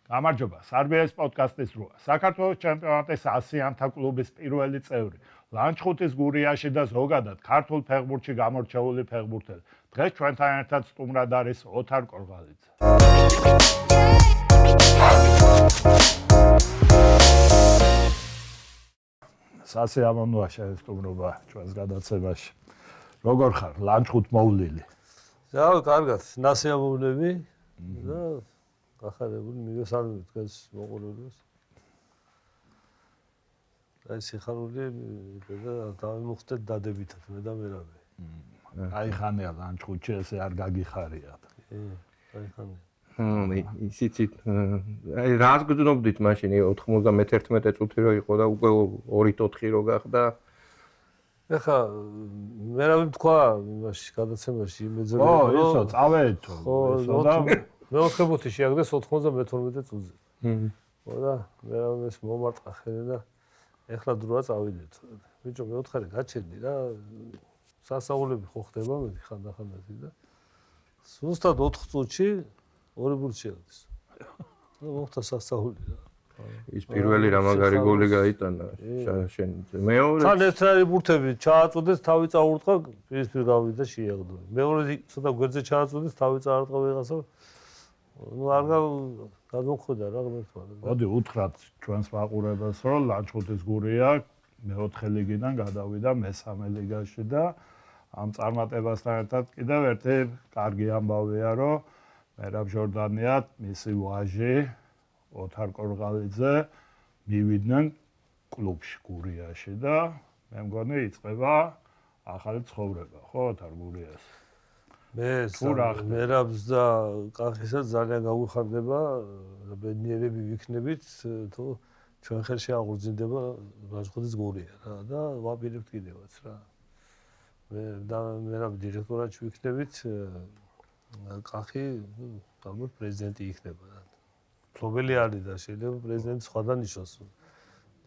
გამარჯობა, სარბიეს პოდკასტის როა. საქართველოს ჩემპიონატის ასიანთა კლუბის პირველი წევრი, ლანჩხუთის გურიაში და ზოგადად ქართულ ფეხბურთში გამორჩეული ფეხბურთელი. დღეს ჩვენთან ერთად სტუმრად არის ოთარ კორღალიძე. სასიამოვნოა შეგესტუმრობა ჩვენს გადაცემაში. როგორ ხარ? ლანჩხუთ მოვლილი. კარგად, ნასიამოვნები და გახარებული მიგესალმებით დღეს მოყოლებას. აი სიხარული და დავიმუხტეთ დადებითად მე და მერავე. აი ხანია ლანჩხუთში ესე არ გაგიხარიათ. აი ხანია. ისიც აი რას გძნობდით მაშინ 91 წუთი რო იყო და უკვე 2-4 რო გახდა. ეხა მერავე თქვა იმაში გადაცემაში იმეძებ რომ ისო წავედო ისო და მეოთხე შეაგდეს 92 წუთზე. ხო და მერავე ეს მომარტყა ხელი და ეხლა დროა წავიდეთ. ბიჭო მეოთხე გაჩენდი რა სასაულები ხო ხდება მე ხანდახანდათი და ზუსტად 4 წუთში ორი ბურთი შეაგდეს. მოხდა სასაული რა. ის პირველი რა მაგარი გოლი გაიტანა შენ მეორე თან ერთარი ბურთები ჩააწუდეს თავი წაურტყა პირისპირ გავიდა შეაგდო. მეორე ცოტა გვერდზე ჩააწუდეს თავი წაარტყა ვიღაცა. ნუ არ გადმოხვდა რა გმერთვა. მოდი უთხრათ ჩვენს მაყურებელს რომ ლანჩხუთის გურია მეოთხე ლიგიდან გადავიდა მესამე ლიგაში და ამ წარმატებასთან ერთად კიდევ ერთი კარგი ამბავია რომ მერაბ ჟორდანია მისი ვაჟი ოთარ კორღალიძე მივიდნენ კლუბში გურიაში და მე მგონი იწყება ახალი ცხოვრება ხო ოთარ გურიას მე მერაბს და კახისაც ძალიან გავიხარდება ბედნიერები ვიქნებით თუ ჩვენ ხელში აღურძინდება ლანჩხუთის გურია რა და ვაპირებთ კიდევაც რა მე და მერაბ დირექტორად ვიქნებით კახი ალბათ პრეზიდენტი იქნება რა ფლობელი არის და შეიძლება პრეზიდენტი სხვა დანიშნოს.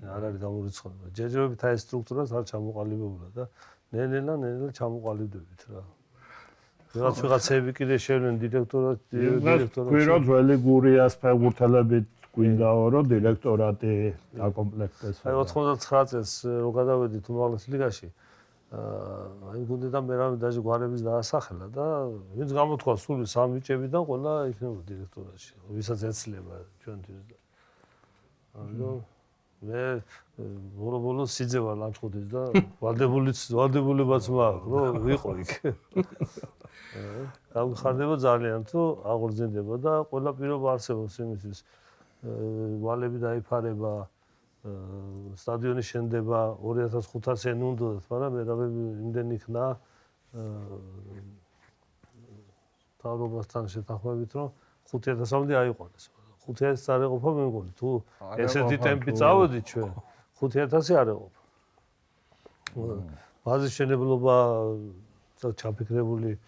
არ არის გამორიცხული. ჯერჯერობით აი სტრუქტურას არ ჩამოყალიბებულა და ნელ-ნელა ჩამოყალიბდებით რა. ვიღაცები კიდე შევლენ დირექტორად. გვირო ძველი გურიას ფეხბურთელებით გვინდაო რომ დირექტორატი დაკომპლექტდეს. აი 99 წელს რო გადავედით უმაღლეს ლიგაში აი გუნდიდან მერავე დაჟე გვარების დაასახელა და ვინც გამოთქვა სული 3 ბიჭებიდან ყველა იქნება დირექტორატში. ვისაც ეცლება ჩვენთვის და. ანუ მე ბოლო სიძე ვარ ლანჩხუთის და ვალდებულებაც მაქვს რომ ვიყო იქ. გამხარდება ძალიან თუ აღორძინდება და ყველა პირობა არსებობს იმისთვის ვალები დაიფარება სტადიონი შენდება 2500-იანი უნდათ, მაგრამ მერავე იმდენი იქნა თავრობასთან შეთანხმებით, რომ 5000-მდე აიყვანეს. 5000 არ ეყოფა მე მგონი, თუ ესეთი ტემპი წავედით ჩვენ, 5000 არ ეყოფა. ბაზის შენებლობა ჩაფიქრებული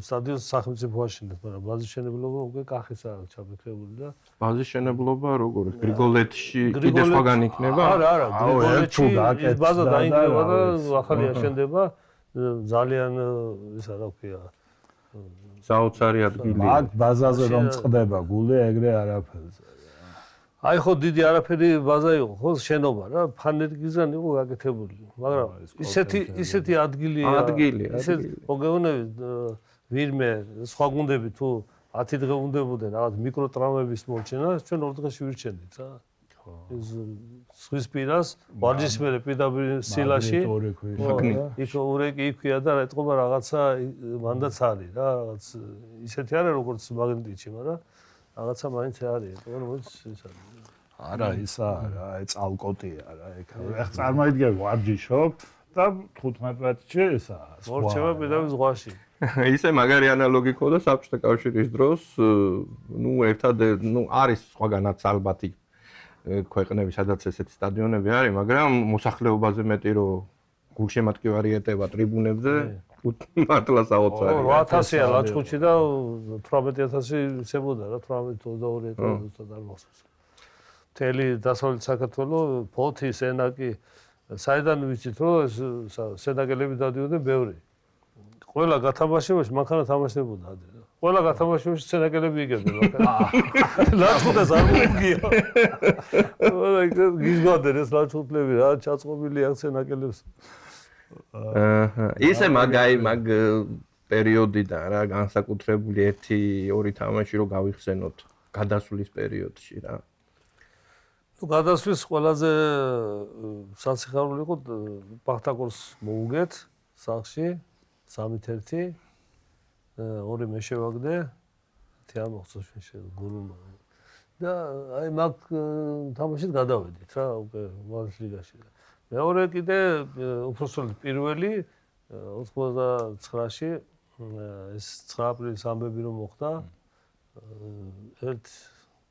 სტადიონს სახელმწიფო აშენებს, მაგრამ ბაზის შენებლობა უკვე კახის არის ჩაფიქრებული და ბაზის შენებლობა როგორ გრიგოლეთში კიდე სხვაგან იქნება? არა, გრიგოლეთში ის ბაზა დაინგრევა და ახალი აშენდება ძალიან ისა რა ქვია საოცარი ადგილი. მაგ ბაზაზე რომ წყდება გული ეგრე არაფერზე. აი ხო დიდი არაფერი ბაზა იყო, ხო შენობა რა, ფანერგიზან იყო გაკეთებული, მაგრამ ისეთი ადგილია. ისეთ მოგეუბნებით ვირმე სხვა გუნდები თუ 10 დღე უნდებოდნენ რაღაც მიკროტრამვების მოჩენა, ჩვენ 2 დღეში ვირჩენდით რა. ხო. ეს სვისპირას ვარჯიშმერე პირდაპირ სილაში. იქ ურეკი იქვია და ეტყობა რაღაცა მანდაც არის რა, რაღაც ისეთი არის როგორც მაგნიტიჩი, მაგრამ რაღაცა მაინც არის, რომელიც ის არის. არა, ისა რა, აი წალკოტია რა, ეგ. ეხ წარმოიდგინე ვარჯიშობ და 15 მეტრში ისა. მორჩება პირდაპირ ზღვაში. ისე მაგარი ანალოგი ქონდა საბჭოთა კავშირის დროს, ნუ ერთად, ნუ არის სხვაგანაც ალბათ ქვეყნები, სადაც ესეთი სტადიონები არის, მაგრამ მოსახლეობაზე მეტი რომ გულშემატკივარი ეტევა ტრიბუნებზე, მართლა საოცარი. 8000-ია ლანჩხუთში და 18000 ისებოდა რა, 18-22 ზუსტად არ მახსოვს. მთელი დასავლეთ საქართველოს ფოთი, სენაკი, საიდან ვიცით რომ ეს სენაკელები დადიოდნენ ბევრი. ყველა გათამაშებაში მანქანა თამაშდებოდა ადრე. ყველა გათამაშებაში სცენაკელები იგებდა. ლაჩხუთას არ მოიგია. გიზგავდნენ ეს ლაჩხუთლები რა, ჩაწყობილი აქ სცენაკელებს. ისე მაგ პერიოდიდან რა განსაკუთრებული 1-2 თამაში რო გავიხსენოთ გადასვლის პერიოდში რა. ნუ გადასვლის ყველაზე სასიხარული იყო პახტაკორს მოუგეთ სახში 3-1 ორი მე შევაგდე 10 მოხსოვს გურუმა და აი მაგ თამაშით გადავედით რა უკვე მალს ლიგაში მეორე კიდე უბრალოდ პირველი 99-ში ეს 9 აპრილის ამბები რომ მოხდა ერთ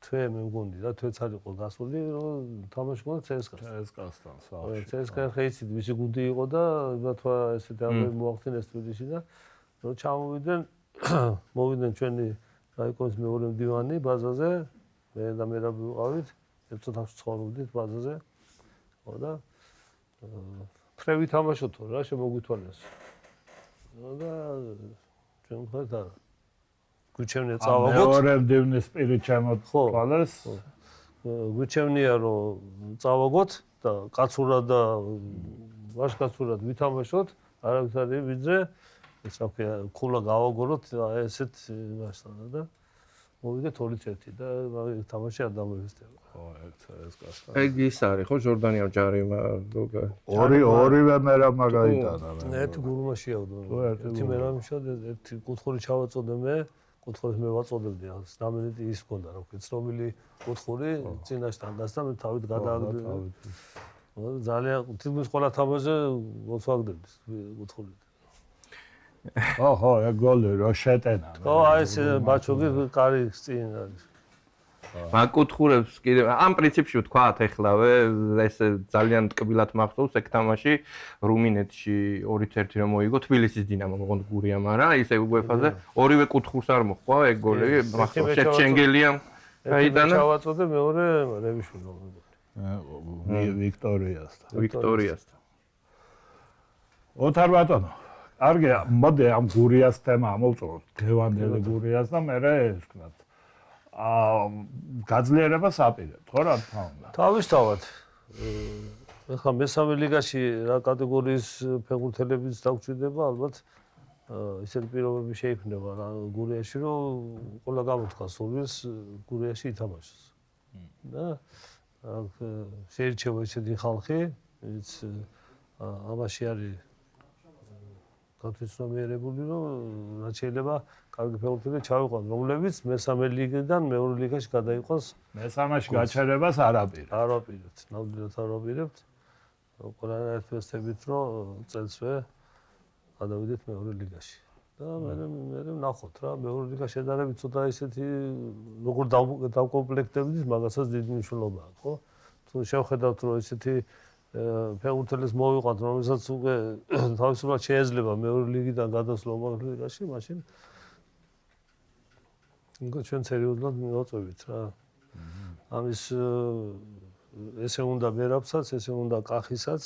თვე მე მგონი რა თვეც არ იყო გასული რომ თამაში მქონდა CSKA-სთან სახში CSKA ხეიცით მისი გუნდი იყო და ბათვა ესეთი ამბები მოახდინეს თბილისში და რომ მოვიდნენ ჩვენი რაიკონის მეორე მდივანი ბაზაზე მე და მერაბი ვიყავით ერთ წუთში ცხოვრობდით ბაზაზე ხო და ფრევი თამაშობთ რა შემოგვითვალეს და ჩვენ ხართ არა გვიჩვენია წავაგოთ მეორე მდივნის პირი ჩემოთვალეს გვიჩვენია რომ წავაგოთ და კაცურად და ვაშკაცურად ვითამაშოთ არავის არ ვიძრე ეს რა ქვია ქულა გავაგოროთ ესეთ მასალა და მოვიდეთ 2-1 და თამაში არ დამოგვესწრება. ხო, ეს გასა. ეგ ის არის ხო ჟორდანი ჯარიმა ორივე მერაბმა გაიტანა. ერთი გურუმა შეავდო. ერთი მერაბი შეავდო, ერთი კუთხური ჩავაწოდე მე, კუთხურის მე ვაწოდებდი. 9 მინუტი ის მქონდა რა ქვია, ცნობილი კუთხური წინაშთან დასდა მე თავით გადააგდე. ძალიან თითქმის ყველა თამაშზე მოწვაგდები კუთხურით. ხო, ეგ გოლი რო შეტენა. ხო, აი ეს ბაჩოგი კარის წინ არის. მაგ კუთხურებს კიდე ამ პრინციპში ვთქვათ ეხლავე ეს ძალიან ტკბილად მახსოვს ეგ თამაში რუმინეთში 2-1 რომ მოიგო თბილისის დინამომ მოყონდა გურია მაგრამ ისე UEFA-ზე ორივე კუთხურს არ მოხდა ეგ გოლი მახსოვს შეჩენგელიამ გაიტანა ჩავაწოდე მეორე რევიშვილი ვიქტორიასთან ოთარ ბატონო კარგია მოდი ამ გურიას თემა ამოვწუროთ გევანდელი გურიას და მე ეს ვქნათ გაძლიერებას აპირებთ ხო რა თქმა უნდა თავისთავად ეხლა მესამე ლიგაში რა კატეგორიის ფეხბურთელებიც დაგვჭირდება ალბათ ისეთი პირობები შეიქმნება რა გურიაში რომ ყველა გამოთხას სურვილს გურიაში ითამაშოს და შეირჩევა ისეთი ხალხი ვინც ამაში არის გათვისნობიერებული რომ რაც შეიძლება კარგი ფეხბურთელი ჩავიყვანოს რომლებიც მესამე ლიგიდან მეორე ლიგაში გადაიყვანს მესამეში გაჩერებას არ აპირებთ ნამდვილად არ აპირებთ ყველანაირად ვესწრებით რომ წელსვე გადავიდეთ მეორე ლიგაში და მე ვნახოთ რა მეორე ლიგა შედარებით ცოტა ისეთი როგორ დავკომპლექტებდით მაგასაც დიდი მნიშვნელობა აქვს ხო თუ შევხედავთ რომ ისეთი ფეხბურთელის მოვიყვანთ რომელსაც უკვე თავისუფლად შეიძლება მეორე ლიგიდან გადასვლა მეორე ლიგაში მაშინ უკვე ჩვენ სერიოზულად მივაწვევით რა ამის ესე უნდა მერაბსაც ესე უნდა კახისაც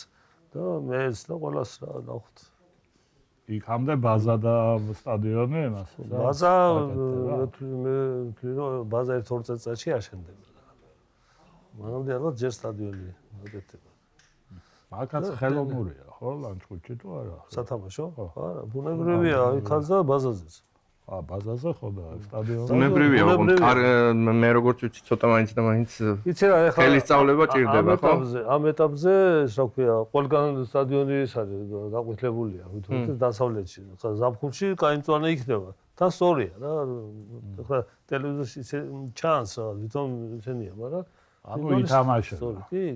და მეც და ყველას რა ნახოთ იქამდე ბაზა და სტადიონი იმას ბაზა მე ბაზა 1-2 წელიწადში აშენდება მანამდე ალბათ ჯერ სტადიონი აკეთდება მაგაც ხელოვნურია ხო ლანჩხუთში თუ არა სათამაშო არა ბუნებრივია იქაც და ბაზაზეც ბაზაზე ხო და სტადიონი ბუნებრივია მე როგორც ვიცი ცოტა მაინც და მაინც იცი რა ეხლა ხელისწავლება ჭირდება ხო ამ ეტაპზე რა ქვია ყველგან სტადიონი ის არის გაყვითლებულია ვითომ დასავლეთში ხა ზაფხულში კაინწვანე იქნება და სწორია რა ეხლა ტელევიზორში ჩანს ვითომ ისენია მაგრამ ანუ ითამაშება კი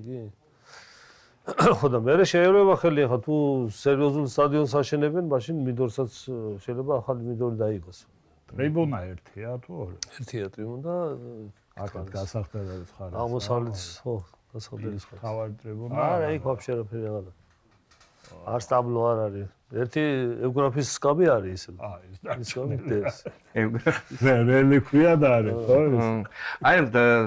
ხო და მე შეიძლება ხელი ახლა თუ სერიოზულ სტადიონს აშენებენ, მაშინ მინდორსაც შეიძლება ახალი მინდორი დაიგოს. ტრიბუნა ერთია თუ ორი? ერთია ტრიბუნა აქეთ გასახდელების ხარეს. აღმოსავლეთის ხო, გასახდელის ხარეს. თავარი ტრიბუნა? არა, იქ ვაფშე არაფერი აღარ. არც ტაბლო არ არის. ერთი ევგრაფის სკაბი არის ისე. ის სკაბის. რელიკვია და არის, ხო? აი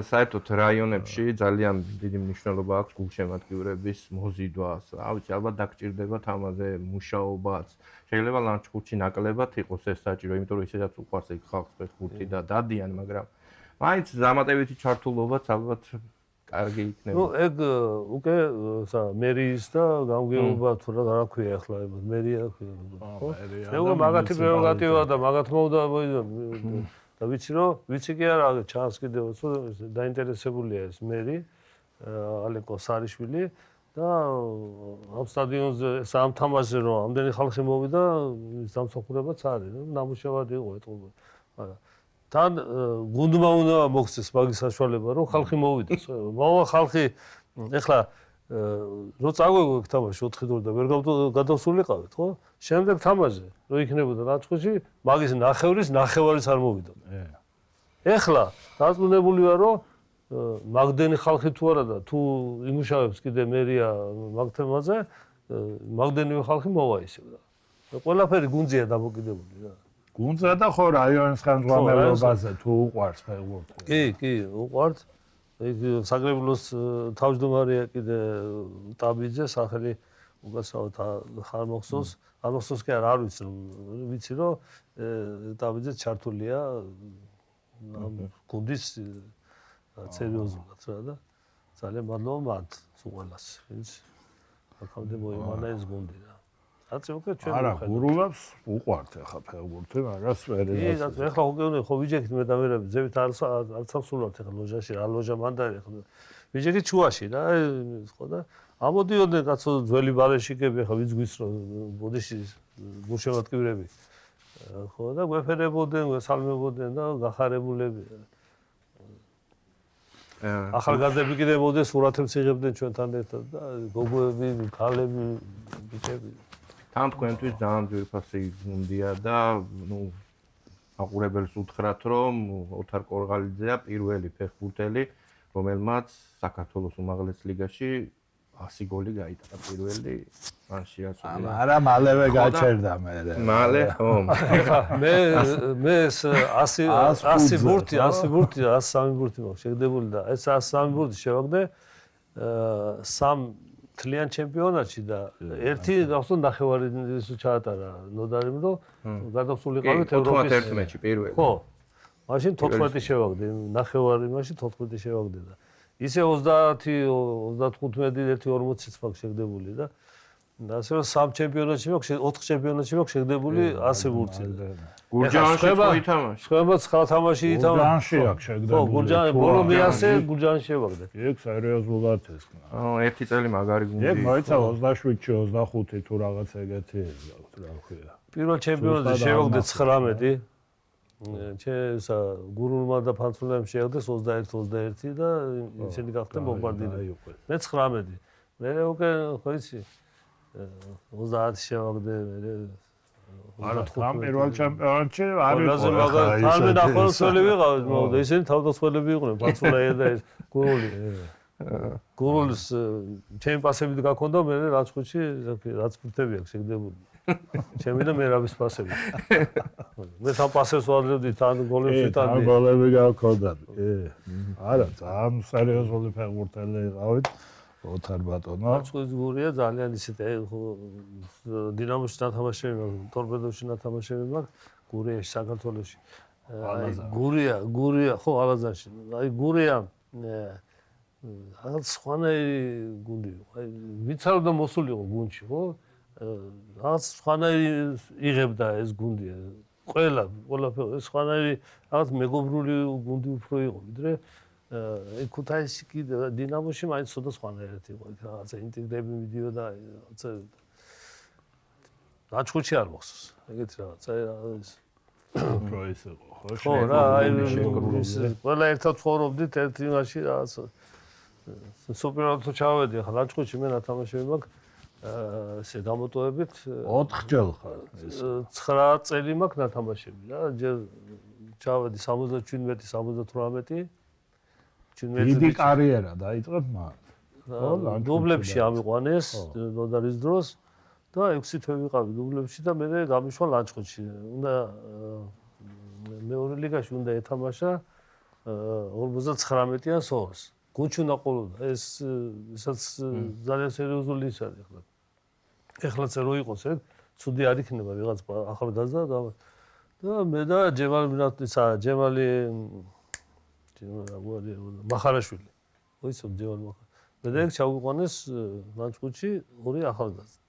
საერთოდ რაიონებში ძალიან დიდი მნიშვნელობა აქვს გულშემატკივრების მოზიდვას. რა ვიცი, ალბათ დაგჭირდება თამაზე მუშაობაც. შეიძლება ლანჩხუთში ნაკლებად იყოს ეს საჭირო, იმიტომ რომ ისედაც უყვარს ეგ ხალხს ფეხბურთი და დადიან, მაგრამ მაინც დამატებითი ჩართულობაც ალბათ კარგი იქნება. ეგ უკვე მერიის და გამგეობა თუ რა ქვია ახლა მერია ხო? ეგ მაგათი პრეროგატივა და მაგათ მოვდა და ვიცი კი არა ჩანს კიდევ დაინტერესებულია ეს მერი ალეკო სარიშვილი და ამ სტადიონზე სამ თამაშზე რომ ამდენი ხალხი მოვიდა ის დამსახურებაც არის ნამუშევარი იყო ეთყობა მაგრამ თან გუნდმა უნდა მოხდეს მაგის საშუალება რომ ხალხი მოვიდეს მოვა ხალხი ეხლა რო წაგვეგვეკ თამაში 4-2 და ვერ გადავსულიყავით ხო შემდეგ თამაშზე რო იქნებოდა ლანჩხუთში მაგის ნახევარის არ მოვიდა ეხლა დაწუნებული ვარ რომ მაგდენი ხალხი თუ არა და თუ იმუშავებს კიდე მერია მაგ თემაზე მაგდენი ხალხი მოვა ისევ და ყველაფერი გუნდზეა დამოკიდებული რა გუნდზე და ხო რაიონის ხელმძღვანელობაზე თუ უყვარს ფეხბურთი კი უყვართ ეგ საგრებულოს თავმჯდომარეა კიდე ტაბიძე სახელი უგასაოთ ხარ მოხსოვს კი არ ვიცი რომ ტაბიძე ჩართულია ამ გუნდის სერიოზულად რა და ძალიან მადლობა მათ უყოლას ვინც აქამდე მოიმანა ეს გუნდი რა აცი უკვე ჩვენ არა გურულებს უყვართ ახლა ფეხბურთი მაგას ვერ ეზას ეხლა უკვე ხო ვიჯექით მე და მერები ძევით არც აღსულავთ ახლა ლოჟაში რა ლოჟა მანდარი ახლა ვიჯექით ჩუაში რა ხო და ამოდიოდნენ კაცო ძველი ბარეშიკები ახლა ვინც გვის რომ ბოდიში გულშემატკივრები ხო და გვეფერებოდნენ გესალმებოდნენ და გახარებულები ახალგაზრდები კიდე მოდეს სურათებს იღებდნენ ჩვენთან ერთად და გოგოები, ქალები, ბიჭები. თან თქვენთვის ძალიან ძვირფასი გუნდია და ნუ აყურებელს უთხრათ რომ ოთარ კორღალიძეა პირველი ფეხბურთელი რომელმაც საქართველოს უმაღლეს ლიგაში 100 გოლი გაიტანა პირველი მან შეასრულა. არა მალევე გაჩერდა მე. მალე ხო. მე 100 ბურთი 103 ბურთი მაქვს შეგდებული და ეს 103 ბურთი შევაგდე სამ თლიან ჩემპიონატში და ერთი გახსოვთ ნახევარი ჩაატარა ნოდარიმ რომ გადავსულიყავით ევროპის 91-ში პირველი. ხო. მაშინ 14 შევაგდე ნახევარი მაშინ 14 შევაგდე და ისე 30-35-40-იც მაქვს შეგდებული და ასე რომ სამ ჩემპიონატში მაქვს 4 ჩემპიონატში მაქვს შეგდებული 100 ბურთი. გურჯაანში ხო ითამაშე? ხება 9 თამაში ითამაშე. გურჯაანში აქვს შეგდებული. ხო, გურჯაანი ბოლო მეასე გურჯაანში შევაგდე. ეგ სერიოზულად ეს. ერთი წელი მაგარი გუნდი. ეგ მოიცა 27-ში 25 თუ რაღაც ეგეთი რა ქვია. პირველ ჩემპიონატში შევაგდე 19 ჩესა გურულმა და ფანცულამ შეაგდეს 21 და ისინი გახდნენ ბომბარდირები. მე 19. მე უკვე ხო იცი 30 შევაგდე მე არა თან პირველ ჩემპიონატში არ იყო. თან მე ნახევარსველი ვიყავ და ისინი თავდასხმელები იყვნენ ფანცულაია და ეს გურული. გურულს ჩემი პასებით გაქონდა მე ლანჩხუთში რაც ფურთები აქვს შეგდებული. ჩემი და მერაბის პასები. მე სამ პასებს ვაძლევდი თან გოლებში თან. თან გოლები გაქონდათ. არა, ძალიან სერიოზული ფეხბურთელი იყავით. ოთარ ბატონო. ლანჩხუთის გურია ძალიან ისეთი დინამოში ნათამაშები მაქვს, ტორპედოში ნათამაშები მაქვს, გურიაში საქართველოში. გურია, ხო, ალაზანში. აი გურია რაღაც სხვანაირი გუნდი. აი ვიცარავდა მოსულიყო გუნდში, ხო? რაღაც სხვანაირი იღებდა ეს გუნდი. ყველაფერი სხვანაირი რაღაც მეგობრული გუნდი უფრო იყო, ვიდრე ქუთაისში კიდე დინამოში მაინც ცოტა სხვანაირად იყო. რაღაცა ინტეგრები მიდიოდა რაღაცა ლანჩხუთში არ მოხსოვს. ეგეთი რაღაცა ეს უფრო ის იყო, ხო? ხო, რა, აი ყველა ერთად ცხოვრობდით ერთ იმაში რაღაც სუპერად თუ ჩავედი ახლა ლანჩხუთში მე ნათამაშები მაქვს ესე დამოტოვებით 4 ჯერ ხარ ეს 9 წელი მაქვს ნათამაშები რა ჯერ ჩავედი 77-78 დიდი კარიერა დაიწყებ მან დუბლებში ამიყვანეს ნოდარის დროს და 6 თვე ვიყავი დუბლებში და მე გამიშვა ლანჩხუთში. უნდა მეორე ლიგაში უნდა ეთამაშა 59-იან სოას. გუნდში უნდა ყოლოდა. ესაც ძალიან სერიოზული ის არის ახლა. ეხლაც რო იყოს ეგ, ცუდი არ იქნება ვიღაც ახალგაზრდა და მე და ჯემალი მახარაშვილი. ვისო ჯემალი მახარაშვილი. მე და ეგ ჩავიყვანეს ლანჩხუთში ორი ახალგაზრდა.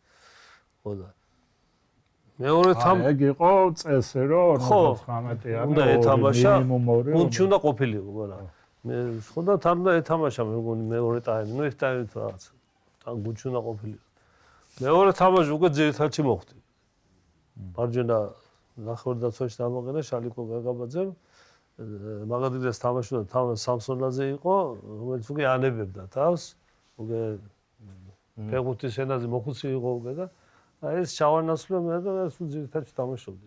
ხო და მეორე ეგ იყო წესი რომ 19-იანი უნდა ეთამაშა მინიმუმ 2 გუნდში უნდა ყოფილიყო, მაგრამ მე ხო და თან უნდა ეთამაშა მე მგონი მეორე ტაიმი, ნუ ერთ ტაიმით რაღაც. თან გუნდში უნდა ყოფილიყო. მეორე თამაში უკვე ძირითადში მოხვდი. მარჯვენა ნახევარდაცვაში დამაყენა შალიკო გაგაბაძემ. მაგადიდას თამაშობდა სამსონაძე იყო, რომელიც უკვე ანებებდა თავს. უკვე ფეხბურთის ენაზე მოხუცი იყო უკვე და ეს ჩავანაცვლე მე და სულ ძირითადში თამაშობდი.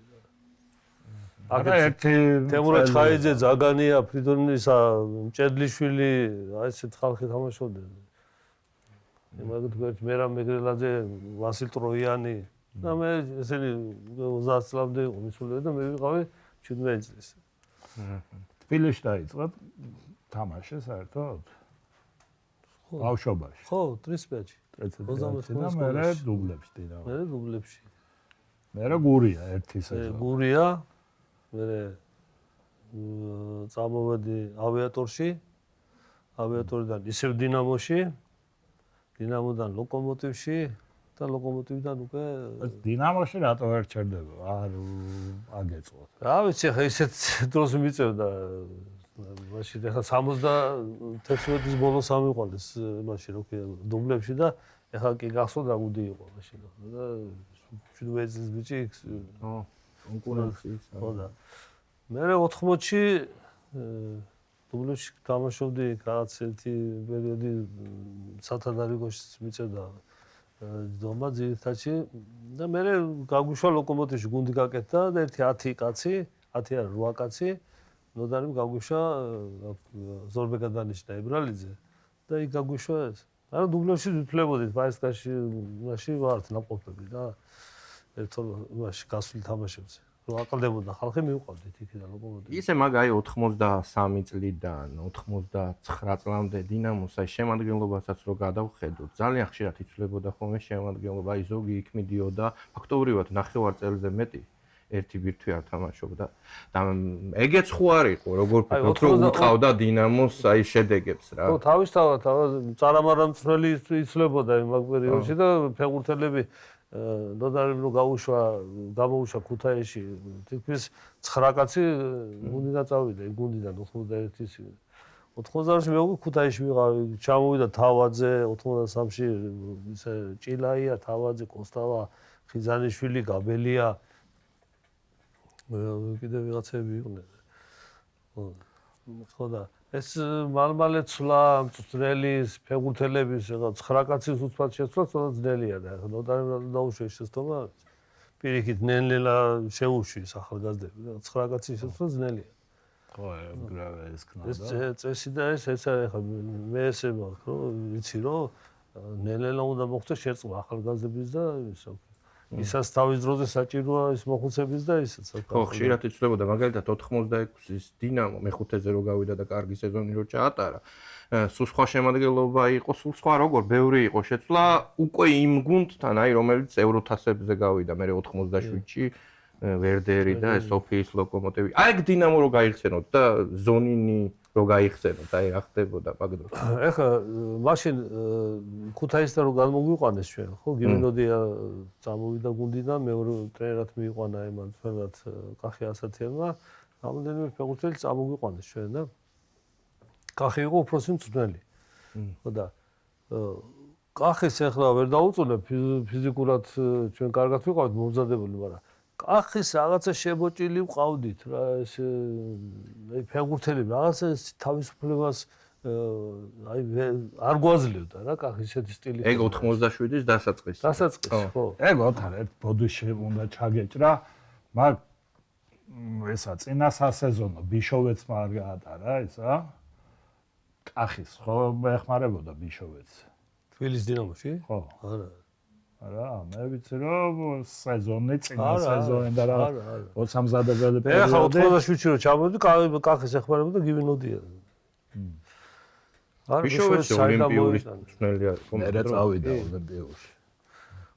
აკეთე ერთი თემურა ჩხაიძე, ზაგანია, ფრიდონისა, მჭედლიშვილი, აი ესეთ ხალხი თამაშობდნენ. მაგათ მერამ მეგრელაძე, ვასილ ტროიანი და მე ესენი 30 წლამდე იყო მისულები და მე ვიყავი 17 წლის. თბილისში დაიწყო თამაში საერთოდ? ბავშვობაში. ხო, ტრისპეჩი. 30 და მე დუბლებში დინამო. მე დუბლებში. მე გურია ერთი სეზონი. გურია. მე წამოვედი ავიატორში. ავიატორიდან ისევ დინამოში. დინამოდან ლოკომოტივში და ლოკომოტივიდან უკვე დინამოში რატო ვერ ჩერდება? არ აგეწყოთ. რა ვიცი, ხა ისეთ დროს მიწევდა მაშინ ხა 76-ის ბოლოს ამიყვანეს მაშინ რო ქვია დუბლებში და ეხლა კი გახსოვთ რა გუნდი იყო მაშინ და 17 წლის ბიჭი კონკურენციის ხო და მე 80-ში დუბლებში თამაშობდი რაღაც ერთი პერიოდი სათადარიგოში მიწევდა დომა ძირითადში და მე გაგვიშვა ლოკომოტივში გუნდი გაკეთდა და ერთი 10 კაცი, 10 არა 8 კაცი ნოდარიმ გაგვიშვა ზორბეგა დანიშნა ებრალიძე და იქ გაგვიშვა ეს. არა დუბლებში ვთვლებოდით ფაისკაში მაშინ ვართ ნაყოფები და ერთო მაშინ გასული თამაშებზე. რომ აყალდებოდა ხალხი მივყავდით იქიდან ლოკომოტივში. ისე მაგ აი 83 წლიდან 99 წლამდე დინამოს აი შემადგენლობასაც რო გადავხედოთ, ძალიან ხშირად იცვლებოდა ხოლმე შემადგენლობა, აი ზოგი იქ მიდიოდა, ფაქტობრივად 9 წელზე მეტი ერთი ბირთვი არ თამაშობდა და ეგეც ხო არ იყო, როგორ ფიქრობთ, რომ უყავდა დინამოს აი შედეგებს რა. ხო, თავისთავად წარამარამწვრელი იცვლებოდა იმ პერიოდში და ფეხბურთელები ნოდარიმ რო გამოუშვა ქუთაისში თითქმის 9 კაცი გუნდიდან წავიდა, იმ გუნდიდან 91-ის 90-ში მე უკვე ქუთაისში ვიყავი, ჩამოვიდა თავაძე 93-ში ისე ჭილაია, თავაძე, კოსტავა, ხიზანიშვილი, გაბელია კიდევ ვიღაცები იყვნენ. ხო და ეს მალმალე ცვლა მწვრთნელის ფეხბურთელების 9 კაცის უცბად შეცვლა ცოტა ძნელია და ნოდარიმ დაუშვა შეცდომა პირიქით ნენლელა შეუშვის ახალგაზრდები და 9 კაცის შეცვლა ძნელია. ხო, ეგრევე ეს ქნა და ეს წესი და ეს არის ხა მე ესე მაქვს რომ ვიცი რომ ნენლელა უნდა მოხდეს შეწყვა ახალგაზრდების და ისო ისაც თავის დროზე საჭიროა ის მოხუცების და ისაც ხო, ხშირად იცვლებოდა, მაგალითად 86-ის დინამო მეხუთეზე რო გავიდა და კარგი სეზონი რო ჩაატარა. სულ სხვა შემადგენლობა იყო, სულ სხვა როგორ, ბევრი იყო შეცვლა უკვე იმ გუნდთან, აი რომელიც ევროთასებზე გავიდა, მე 87-ში ვერდერი და სოფიის ლოკომოტივი. აი ეგ დინამო რო გაიხსენოთ და ზონინი რო გაიხსენოთ, აი რა ხდებოდა მაგ დროს. ეხლა მაშინ ქუთაისთან რო გამოგვიყვანეს ჩვენ, ხო, გიმინოდია წამოვიდა გუნდიდან, მეორე ტრენერად მიიყვანა ემან ძველად კახი ასათიანმა, რამოდენიმე ფეხბურთელი წამოგვიყვანეს ჩვენ და კახი იყო უფროსი მწვრთნელი. ხო და კახის ეხლა ვერ დაუწუნებ ფიზიკურად ჩვენ კარგად ვიყავით მომზადებული, მაგრამ კახის რაღაცა შებოჭილი ვყავდით რა ეს აი ფეხბურთელები რაღაცა თავისუფლებას აი არ გვაძლევდა რა კახის ესეთი სტილი. ეგ 87-ის დასაწყისი. დასაწყისი, ხო. ეგ ოთარ ერთ ბოდიში უნდა ჩაგეჭრა, მაგ ესა წინა სასეზონო ბიშოვეცმა არ გაატარა ისა. კახის ხო ეხმარებოდა ბიშოვეცს. თბილისის დინამოში? ხო. არა. არა, მე ვიცი რომ სეზონი წინა სეზონი და რა 27-ელი მე ხა 87-ში რომ ჩამოვედი, კახის ეხმარებოდა და გივინოდია. ბიშოვეცი ოლიმპიური მწვრთნელი არის. მე წავიდა ოლიმპიურში.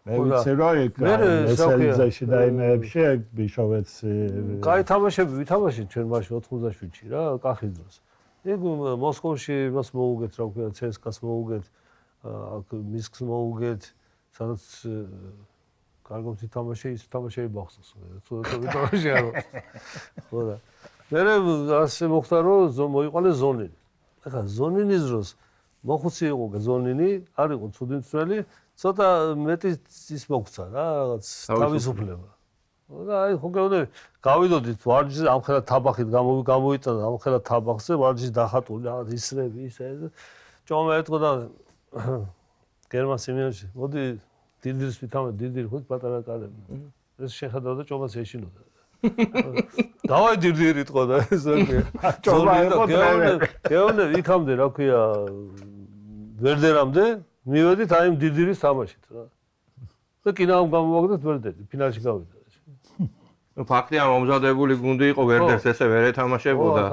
მე ვიცი რომ ეგ მესელიძეში და იმეებში ეგ ბიშოვეცი კაი თამაშები ვითამაშეთ ჩვენ მაშინ 87-ში რა, კახის დროს. ეგ მოსკოვში მას მოუგეთ რა ქვია, CSKA-ს მოუგეთ, აქ მისკს მოუგეთ, სადაც კარგად ითამაშე, ის თამაშები ბახსოვს. ცოტა თამაში არ ვარ. ხო და მე ასე მოხდა რომ მოიყვანეს ზონინი. ახლა ზონინის დროს მოხუცი იყო ზონინი, არ იყო ცუდი მცველი, ცოტა მეტი ის მოგცა რა, რაღაც თავისუფლება. და აი ხო გეუბნები, გავიდოდით ვარჯიშზე, ამხელა თაბახით გამოიტანა, ამხელა თაბახზე ვარჯიშის დახატული, რაღაც ისრები, ისე. ჭომა ეთქო და გერმან სიმეონში, მოდი დიდირის ვითამე, დიდირი ხო პატარა კარები. ეს შეხედავ და ჭომას ეშინოდა. დავაი დიდირი თქო და ეს ჭომა იყო გეუბნები, იქამდე რა ქვია, ვერდერამდე მივედით აი იმ დიდირის თამაშით რა. და კინამ გამოვაგდეთ ვერდერი, ფინალში გავიდა. ნუ ფაქტია მომზადებული გუნდი იყო ვერდერს ესე ვერ ეთამაშებოდა.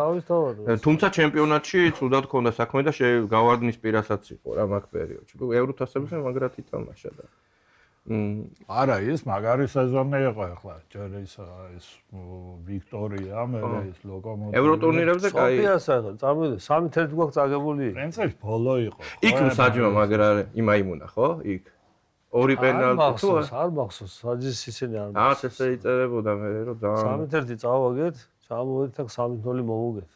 თუმცა ჩემპიონატში თუდად ქონდა საქმე და გავარდნის პირასაც იყო რა მაგ პერიოდში. ევროთასებზე მაგრად ითამაშა და არა ის მაგარი სეზონი იყო ახლა ჯერ ის ვიქტორია მე ის ლოკომოტივი ევროტურნირებზე კაი სოფიასა წამოვიდა 3-1 გვაქვს წაგებული პრინციპი ბოლო იყო იქ საჯმა მაგრა იმაიმუნა ხო იქ ორი პენალტი თუ არ მახსოვს საჯის ისინი არ მახსოვს ესე იწერებოდა მე რომ ძალიან 3-1 წავაგეთ ჩამოვედით აქ 3-0 მოვუგეთ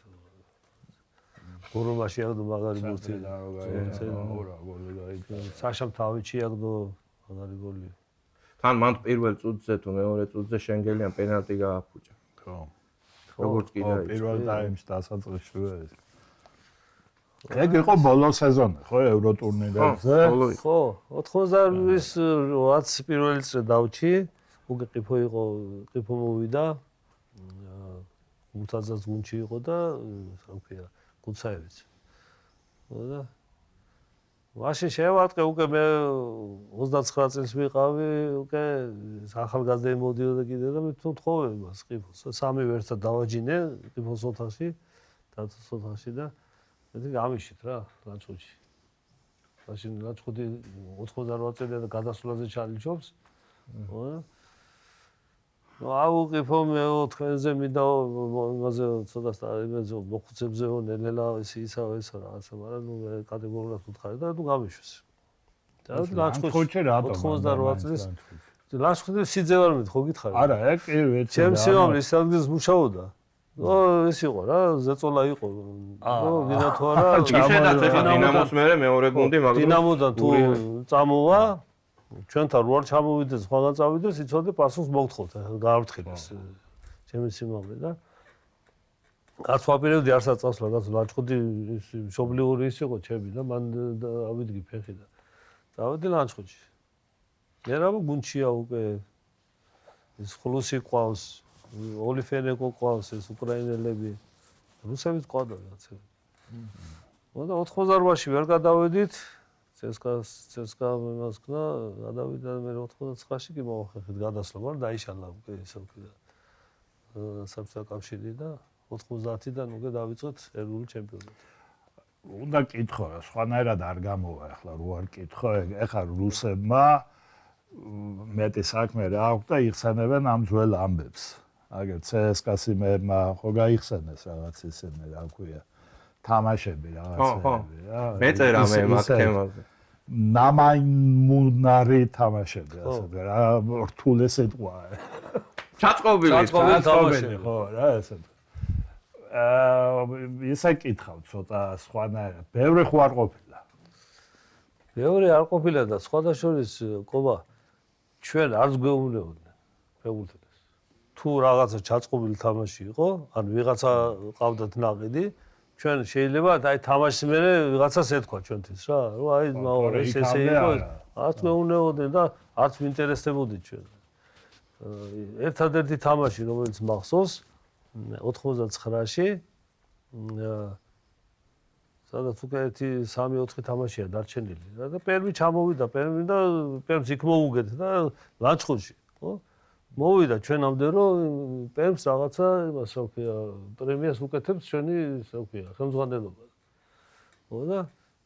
გურუმაში აღდო მაგარი ბურთი რა გოლი გაიგო საშამ თავიჩი აღდო მაგარი გოლი. თან მან პირველ წუთზე თუ მეორე წუთზე შენგელიან პენალტი გააფუჭა. ხო. როგორც კიდე პირველ ტაიმში დასაწყისში ეს. ეგ იყო ბოლო სეზონი, ხო, ევროტურნირებზე? ხო, 90-ის 8 პირველი წრე დავჭი. უკვე ყიფო იყო, ყიფო მოვიდა. 50-ს გუნდში იყო და რა ქვია, გუცაევიც. ხო და მაშინ შევატყე უკვე მე 29 წელს ვიყავი, უკვე ახალგაზრდა მოდიოდა კიდე და მე თხოვე მას ყიფოს. სამი ვერცა დავაჯინე ყიფოს ოთახში, დათოს ოთახში და მე გამიშით რა ლანჩხუთში. მაშინ ლანჩხუთი 88 წელია და გადასვლაზე ჩალიჩობს. ხო? აუ ყიფო მე 4-ზე მინდა იმაზე ცოტა იმაზე მოხუცებზე ნელა ისა რაღაცა, მაგრამ ნუ კატეგორიულად უთხარი და ნუ გამიშვეს. და ლანჩხუთში რატომ 88 წელს ლანჩხუთი სიძე ვარ მე ხო გითხარი? არა, ეგ კი ვიცი. ჩემს სიმამრის ადგილს მუშაობდა. ო ეს იყო რა, ზეწოლა იყო. ო ვინა თუ არა, ისედაც ეხა დინამოს მერე მეორე გუნდი მაგრამ დინამოდან თუ წამოვა ჩვენთან რო არ ჩამოვიდეს, სხვაგან წავიდეს, იცოდე პასუხს მოგთხოვთ, გაართხილეს ჩემი სიმამრე და არც ვაპირებდი არცაც წავს რაღაც ლანჩხუთი მშობლიური ის იყო ჩემი და მან ავიდგი ფეხი და წავედი ლანჩხუთში. მე რა გუნდშია უკვე ის ხლუსი ყავს, ოლიფენეკო ყავს, ეს უკრაინელები, რუსებიც ყავდა რაღაცა. და 88-ში ვერ გადავედით CSKA იმას ქნა, გადავიდა მე 89-ში კი მოვახერხეთ გადასვლა, მაგრამ დაიშალა უკვე ესე ვქნა. საბჭოთა კავშირი და 90-დან უკვე დავიწყეთ ეროვნული ჩემპიონატი. უნდა კითხო რა, სხვანაირად არ გამოვა ახლა რო არ კითხო, ეხლა რუსებმა მეტი საქმე რა აქვს და იხსენებენ ამ ძველ ამბებს. აგერ CSKA-ს იმერმა ხო გაიხსენეს რაღაც ისინი რა ქვია. თამაშები რაღაცები რა. მეწერა მე მაგ თემაზე. ნამაიმუნარი თამაშები ასე რა რთული სიტყვაა. ჩაწყობილი თამაშები ხო რა ესე. ისე კითხავ ცოტა სხვანაირად. ბევრი ხო არ ყოფილა. ბევრი არ ყოფილა და სხვადასხვის ყობა ჩვენ არც გვეუბნებოდნენ ფეხბურთელს. თუ რაღაცა ჩაწყობილი თამაში იყო, ან ვიღაცა ყავდათ ნაყიდი ჩვენ შეიძლება აი თამაშის მერე ვიღაცას ეთქვა ჩვენთვის რა, რომ აი ესე იყო, არც მეუნეოდნენ და არც ვინტერესდებოდით ჩვენ. ერთადერთი თამაში რომელიც მახსოვს 99-ში სადაც უკვე 1-3-4 თამაშია დარჩენილი. და პერმი ჩამოვიდა, პერმს იქ მოუგეთ და ლანჩხუთში, ხო? მოვიდა ჩვენამდე რომ პერმს რაღაცა იმას რა ქვია, პრემიას უკეთებს ჩვენი რა ქვია, ხელმძღვანელობა. ხო და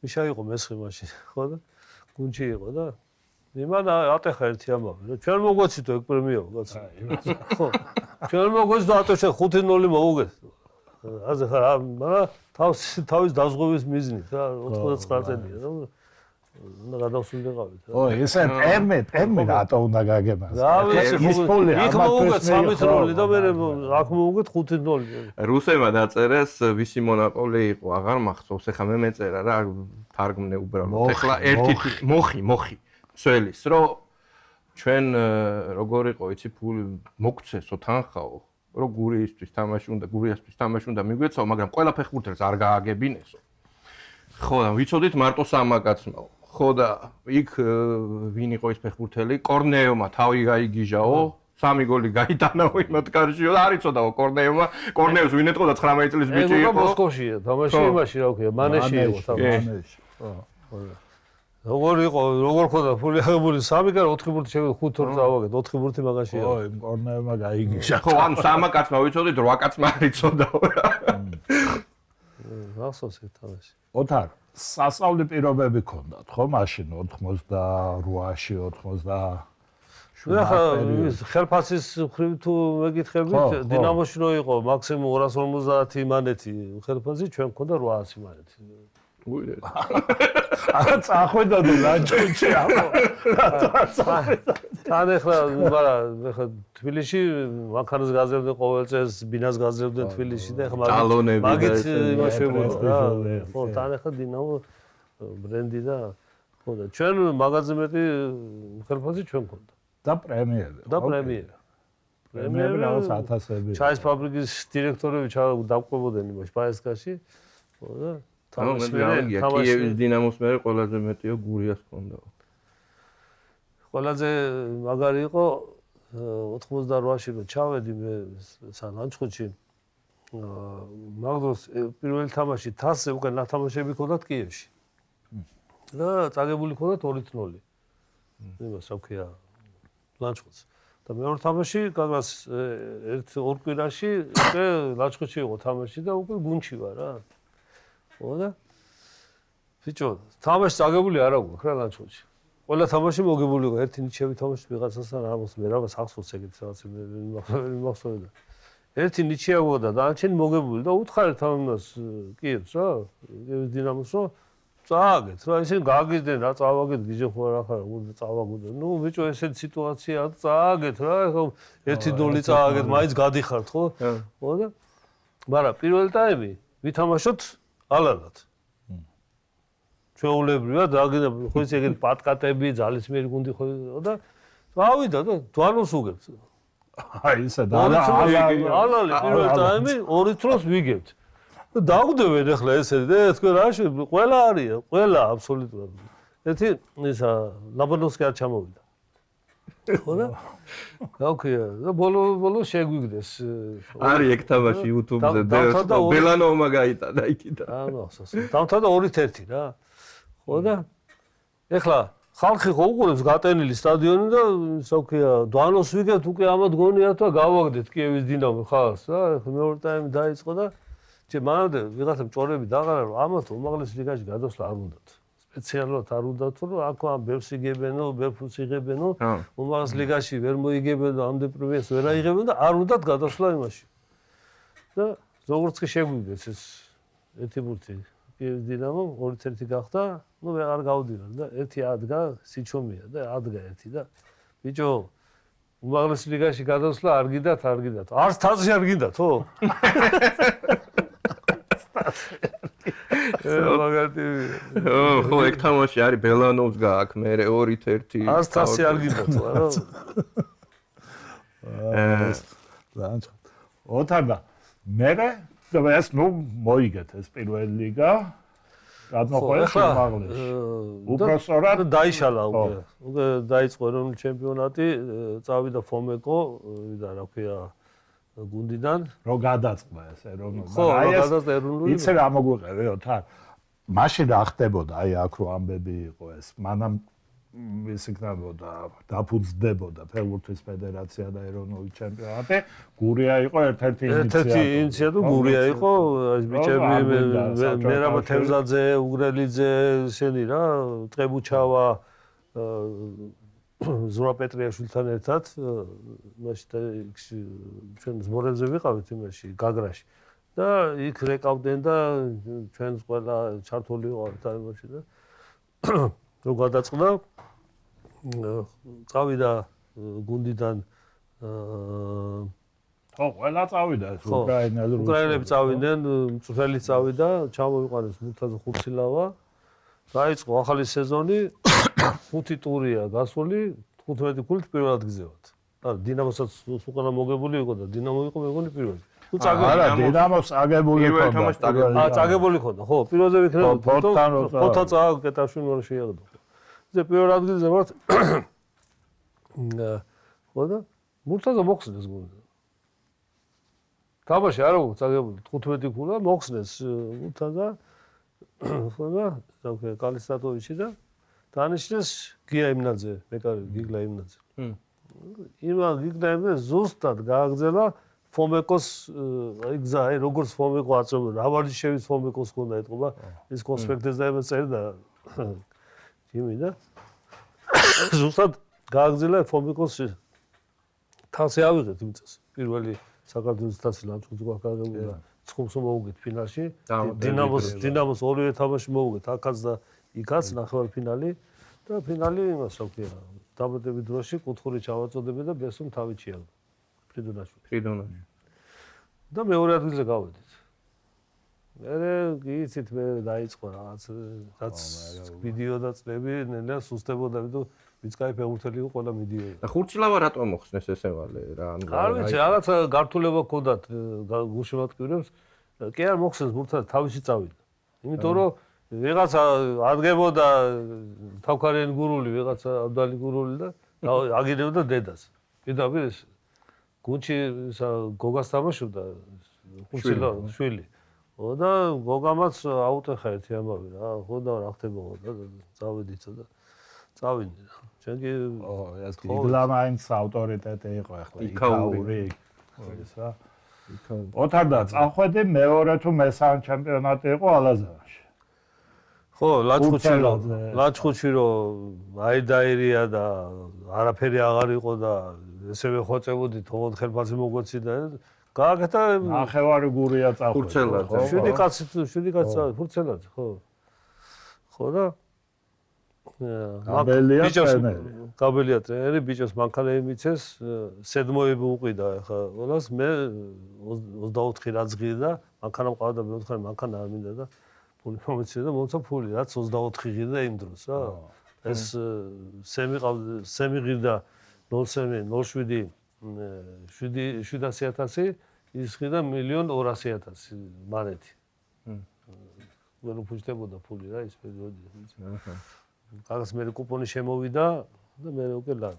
მიშა იყო მესხი მაშინ, ხო და გუნჩი იყო და იმან ატეხა ერთი ამბავი, რომ ჩვენ მოგვეცითო ეგ პრემიაო, კაცო. ხო. ჩვენ მოგვეცითო ატეხა 5-0 მოუგეთ. ასე ხარ, მაგრამ თავის დაზღვევის მიზნით რა 99 წელია, რომ უნდა გადავსულიყავით. ო, ესე პერმი რატო უნდა გაგებას? ის ფული იქ მოუგეთ 3-0 და მე აქ მოუგეთ 5-0. რუსებმა დაწერეს ვისი მონოპოლი იყო, აღარ მახსოვს, ეხლა მე მეწერა რა თარგმნე უბრალოდ. ეხლა ერთი მოხი ცველის, რომ ჩვენ როგორ იყო, იცი ფული მოგცესო თანხაო, რომ გურიისთვის თამაში უნდა მიგვეცაო, მაგრამ ყველა ფეხბურთელს არ გააგებინესო. ხო და ვიცოდით მარტო სამაკაცმაო. ხო და იქ ვინ იყო ის ფეხბურთელი? კორნეევმა თავი გაიგიჟაო, 3 გოლი გაიტანაო იმ მათკარშიო და არ იცოდაო კორნეევს ვინ ეთყოდა 19 წლის ბიჭი იყო. ეგ მოსკოვშია, თამაში იმაში რა ქვია, მანეში იყო თამაში. როგორ ხოდა ფული აღებული 3 კარ 4 ბურთი შევიდა 5-2 წავაგეთ 4 ბურთი მაგაშია. ო, იმ კორნეევმა გაიგიშა. ხო, ანუ სამაკაცმა ვიცოდით 8 კაცმა არ იცოდაო რა. გახსოვს ეს თამაში. ოთარ, სასწავლი პირობები ქონდათ, ხო, მაშინ 88-ში, 90 ახლა ხელფასის მხრივ თუ მეკითხებით, დინამოში რო იყო მაქსიმუმ 250 მანეთი ხელფასი, ჩვენ გქონდა 800 მანეთი. არა წახვედადო ლანჩხუთში ამო. თან ახლა თბილისში მანქანას გაზრდებდნენ ყოველ წელს, ბინას გაზრდებდნენ თბილისში და ახლა მაგით იმაშებოდა რა. ხო, თან ახლა დინამო ბრენდი და ხო და ჩვენ მაგაზე მეტი ხელფასი ჩვენ გქონდა. და პრემიერები. პრემიერები რაღაც 1000-ები. ჩაის ფაბრიკის დირექტორები დავყვებოდნენ იმაში ბაესკაში. ხო და კიევის დინამოს მე ყველაზე მეტიო გურიას ჰქონდა. ყველაზე მაგარი იყო 88-ში რომ ჩავედი მე ლანჩხუთში. მაგდროს პირველი თამაში თასზე უკვე ნათამაშები ჰქონდათ კიევში. და წაგებული ჰქონდათ 2-0. იმას რა ქვია ლანჩხუთს. და მეორე თამაში გაგას 1-2 კვირაში უკვე ლანჩხუთში იყო თამაში და უკვე გუნჩი ვარ რა. ხო და ბიჭო, თამაში წაგებული არ აქვს რა ლანჩხუთში. ყველა თამაში მოგებული იყო, ერთი ნიჩევი თამაში ვიღაცასთან ამას მე რაღაც ახსოვს ეგეთ რაღაც მე მახსოვდა. ერთი ნიჩია გოდა და არჩენი მოგებული და უთხარით ამას კიევს რა, კიევის დინამოს რომ წააგეთ რა, ისინი გააგიდნენ რა, წავაგეთ გიჟე ხო რა ხარ, უნდა წავაგოთ. ნუ ბიჭო, ესეთი სიტუაცია წააგეთ რა, ხო 1-0 წააგეთ, მაინც გადიხართ ხო? ხო და მაგრამ პირველი ტაიმი ვითამაშოთ ალალად. ჩვეულებრივად დაგინდა ხო ის ეგეთი პატკატები, ძალისმიერი გუნდი ხო და წავიდა და დვანოს უგებთ. აი ისე და ალალი პირველ ტაიმი 2 თროს ვიგებთ. და დაგვდებენ ახლა ესე და თქვენ რაში ყველა არია, ყველა აბსოლუტურად. ერთი ისა ლაბანოვსკი არ ჩამოვიდა. ხო და გავქია და ბოლო შეგვიგდეს. არის ეგ თამაში YouTube-ზე და ბელანოვმა გაიტანა იქიდან. ანუ ახსოვს. დამთავრდა 2-1 რა. ხო და ეხლა ხალხი ხო უყურებს გატენილი სტადიონი და სოქია დვანოს ვიგებთ უკვე ამათ გონიათ და გავაგდეთ კიევის დინამო ხალხს რა. მეორე ტაიმი დაიწყო და მანამდე ვიღაცამ ჭორები დაღარა რომ ამათ უმაღლეს ლიგაში გადასვლა არ უნდათ. სპეციალურად არ უნდათ რომ აქ ამ ბევრს იგებენო, ბევრს იღებენო, უმაღლეს ლიგაში ვერ მოიგებენო, ამდენ პრემიას ვერ აიღებენო და არ უნდათ გადასვლა იმაში. და როგორც კი შეგვიგდეს ეს ერთი ბურთი კიევის დინამო 2-1 გახდა, ნუ ვეღარ გავდივარ და ერთი ადგა სიჩომია და ადგა ერთი და ბიჭო უმაღლეს ლიგაში გადასვლა არ გიდათ. არც თასი არ გინდათ, ხო? ხო, ეგ თამაში არის ბელანოვს გააქვს, მე 2-1. არც თასი არ გინდათ, რა. ოთარ და მე ეს ნუ მოიგეთ ეს პირველი ლიგა. გადმოყვეს უმაღლესში. უბრალოდ დაიშალა უკვე. უკვე დაიწყო ეროვნული ჩემპიონატი, წავიდა ფომეკო, ვიდა რა ქვია გუნდიდან რო გადაწყდა ეს ეროვნული. ხო, გადაწყდა ეროვნული. იცი რა მოგვიყევე ოთარ. მაშინ რა ხდებოდა აი აქ რო ამბები იყო ეს მანამ ის იქნებოდა დაფუძნდებოდა ფეხბურთის ფედერაცია და ეროვნული ჩემპიონატი გურია იყო ერთ-ერთი ინიციატორი გურია იყო ეს ბიჭები მერაბ თევზაძე უგრელიძე ისინი რა ტყებუჩავა ზურაბ პეტრიაშვილთან ერთად მაშინ ჩვენ ზმორებზე ვიყავით იმაში გაგრაში და იქ რეკავდნენ და ჩვენს ყველა ჩართული ვიყავით ამაში და რო გადაწყდა წავიდა გუნდიდან ხო ყველა წავიდა ეს უკრაინელები წავიდნენ მწვრთნელი წავიდა ჩამოიყვანეს მურთაზ ხურცილავა დაიწყო ახალი სეზონი 5 ტურია გასული 15 ქულით პირველად გზევათ არა დინამოსაც უკანა მოგებული იყო და დინამო იყო მეგონი პირველი არა დინამოს აგებული ქონდა წაგებული ქონდა ხო პირველზე ვიქნებოდა ფოთა წაგეკეთავშინ ვერ შეიაღდა ზე პირველ ადგილზე ვართ ხო და მურთაზა მოხსნეს გუნდი თამაში არა წაგებული 15 ქულა მოხსნეს მურთაზა ხო და ზოგადად კალისტრატოვიჩი და დანიშნეს გია იმნაძე მეკარე გიგლა იმნაძე იმა გიგლა იმნაძე ზუსტად გააგზავნა ფომეკოს აი გზა აი როგორც ფომეკო აწევდა რავარჯიშევის ფომეკოს ქონდა ეთყობა ეს კონსპექტზე და წერდა იმი და ზუსტად გააგზავნა ფომეკოს თასი ავიღეთ იმ წელს პირველი საქართველოს თასი ლანჩხუთი გააგზავნა ცხუმს მოუგეთ ფინალში დინამოს ორივე თამაში მოუგეთ აქაც და იქაც ნახევარფინალი და ფინალი იმას რა ქვია დაბადების დროში კუთხური ჩავაწოდებდა და ბესუმ თავი ჩიალდა ფრიდონაშვილი და მეორე ადგილზე გავედით მე გიცით მე დაიწყო რაღაც ვიდეო და წლები ნელა სუსტებოდა ვიდო ვიცკაი ფეხბურთელი იყო ყველა მიდიოდა და ხურცილავა რატომ მოხსნეს ესევალე რა არ ვიცი რაღაცა გართულება ჰქონდათ გუშევატკივრებს კი არ მოხსნეს ბურთად თავისი წავიდა იმიტომ რომ ვიღაცა ადგებოდა თავქარიანი გურული ვიღაცა აბდალი გურული და აგირებდა დედას პირდაპირ ეს გუნჩი გოგას თამაშობდა ხურცილა შვილი ხო და გოგამაც აუტეხა ერთი ამბავი რა ხო და რა ხდებოდა და წავედით და წავინდი რა ჩვენ კი ეს გიგლამაინს ავტორიტეტი იყო ახლა იქაური ეს რა ოთარ და წახვედი მეორე თუ მესამე ჩემპიონატი იყო ალაზანში ხო ლაჩხუთში რომ აიდაირია და არაფერი აღარ იყო და ესევე ხოწებოდი თողოდ ხელფასი მოგვეცი და გააკეთა ნახევარი გურია წახვედი ხო 7 კაცი ფურცელად ხო და გაბელია ტრენერი ბიჭოს მანქანები მიცეს სედმოები უყიდა ხა ყველას მე 24 რაძღი და მანქანა მყავდა მე 4 მანქანა არ მინდა და ფული მომეცია და მომცა ფული რაც 24 ღირდა იმ დროს რა ეს სემი ღირდა 07 07 700.000 ის ღირდა 1,200,000 მანეთი ვერ უფუჭდებოდა ფული რა ის პერიოდი რაღაც მე კუპონი შემოვიდა და მე უკვე ლა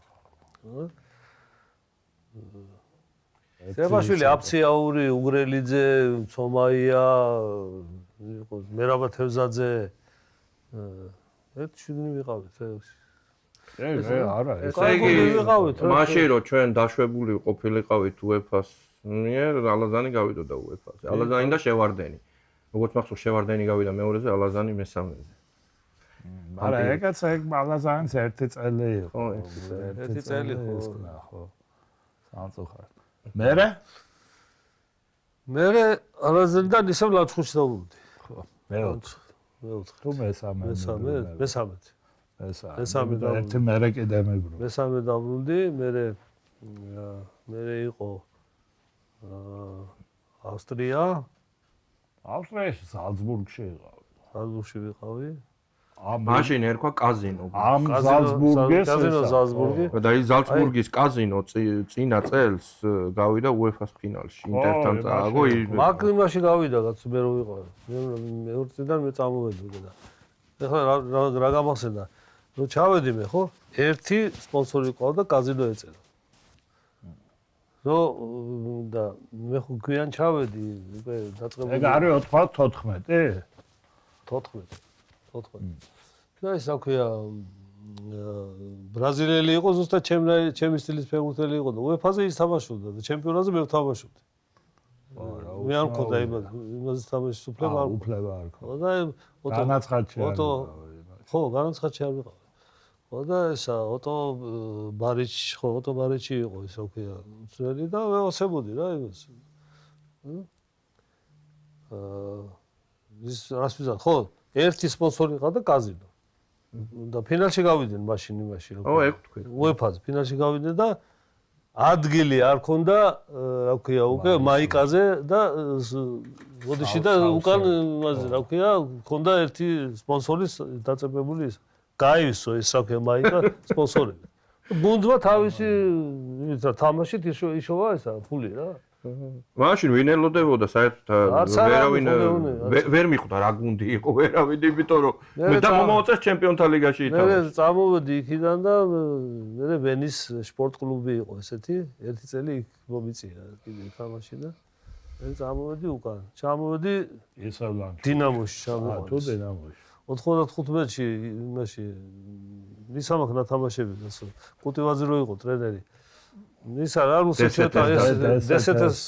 სებაშვილი აფციაური უგრელიძე ცომაია იყო მერაბ თევზაძე ერთ შვიდნი ვიყავით არა ესე იგი მაშინ რომ ჩვენ დაშვებული ყოფილიყავით UEFA-ს მიერ ალაზანი გავიდოდა UEFA-ზე ალაზანი და შევარდენი როგორც მახსოვს შევარდენი გავიდა მეორეზე ალაზანი მესამეზე არა ეგაც ეგ ალაზანს ერთი წელი იყო ერთი წელი ხო სამწუხაროდ მერე ალაზანიდან ისევ ლაჩხუთში დავუდი ხო მეოთხე თუ მესამე ერთი მერე კიდე მეგრო მესამე დავუდი მერე იყო ავსტრიაში ზალცბურგში ვიყავი მაშინ ერქვა კაზინო ამ ზალცბურგი და ის ზალცბურგის კაზინო წინა წელს გავიდა UEFA-ს ფინალში ინტერთან წააგო მაგნიმაში გავიდა კაც მე რო ვიყავი მეორე წლიდან მე წამოვედი და ეხლა რა გამახსენდა რომ ჩავედი მე ხო ერთი სპონსორი ყავდა კაზინო ეწერა და მე ხო გვიან ჩავედი უკვე დაწყებული ეგ არის 94 14. და ის აქვეა ბრაზილიელი იყო ზუსტად ჩემი სტილის ფეხბურთელი იყო და UEFA-ზე ის თამაშობდა და ჩემპიონატზე მე ვთამაშობდი. მე არ მქონდა იმაზე თამაშის უფლება არ მქონდა. და განაცხადში ხო, განაცხადში არ ვიყავ. და ესა ოტო ბარიჩი იყო ის აქვეა ძველი და ვეოცებოდი რა იმას. ის რას ვიზარ ხო ერთი სპონსორი ყავდა და კაზინო და ფინალში გავიდნენ მაშინ იმაში UEFA-ზე ფინალში გავიდნენ და ადგილი არ ქონდა რა ქვია უკვე მაიკაზე და ოდიში და უკან იმაზე რა ქვია ქონდა ერთი სპონსორის დაწებებული ის გაივსო ეს რა ქვია მაიკა სპონსორები ბუნდმა თავისი თამაშით იშოვა ესა ფული რა მაშინ ვინ ელოდებოდა საერთოდ ვერავინ ვერ მიხვდა რა გუნდი იყო ვერავინ იმიტომ რომ მე და მომავალ ჩემპიონთა ლიგაში ითამაშე. მე წამოვედი იქიდან და მე ვენის სპორტ კლუბი იყო ესეთი ერთი წელი იქ მომიწია კიდე თამაში და მე წამოვედი უკან. ჩამოვედი ესავლანში. დინამოში ჩამოვედი. თუ დინამოში. 95-ში იმაში მისამახნა თამაშები და კუტივაძე რო იყო ტრენერი. ის არ უსეჩოთა ეს დსთ-ს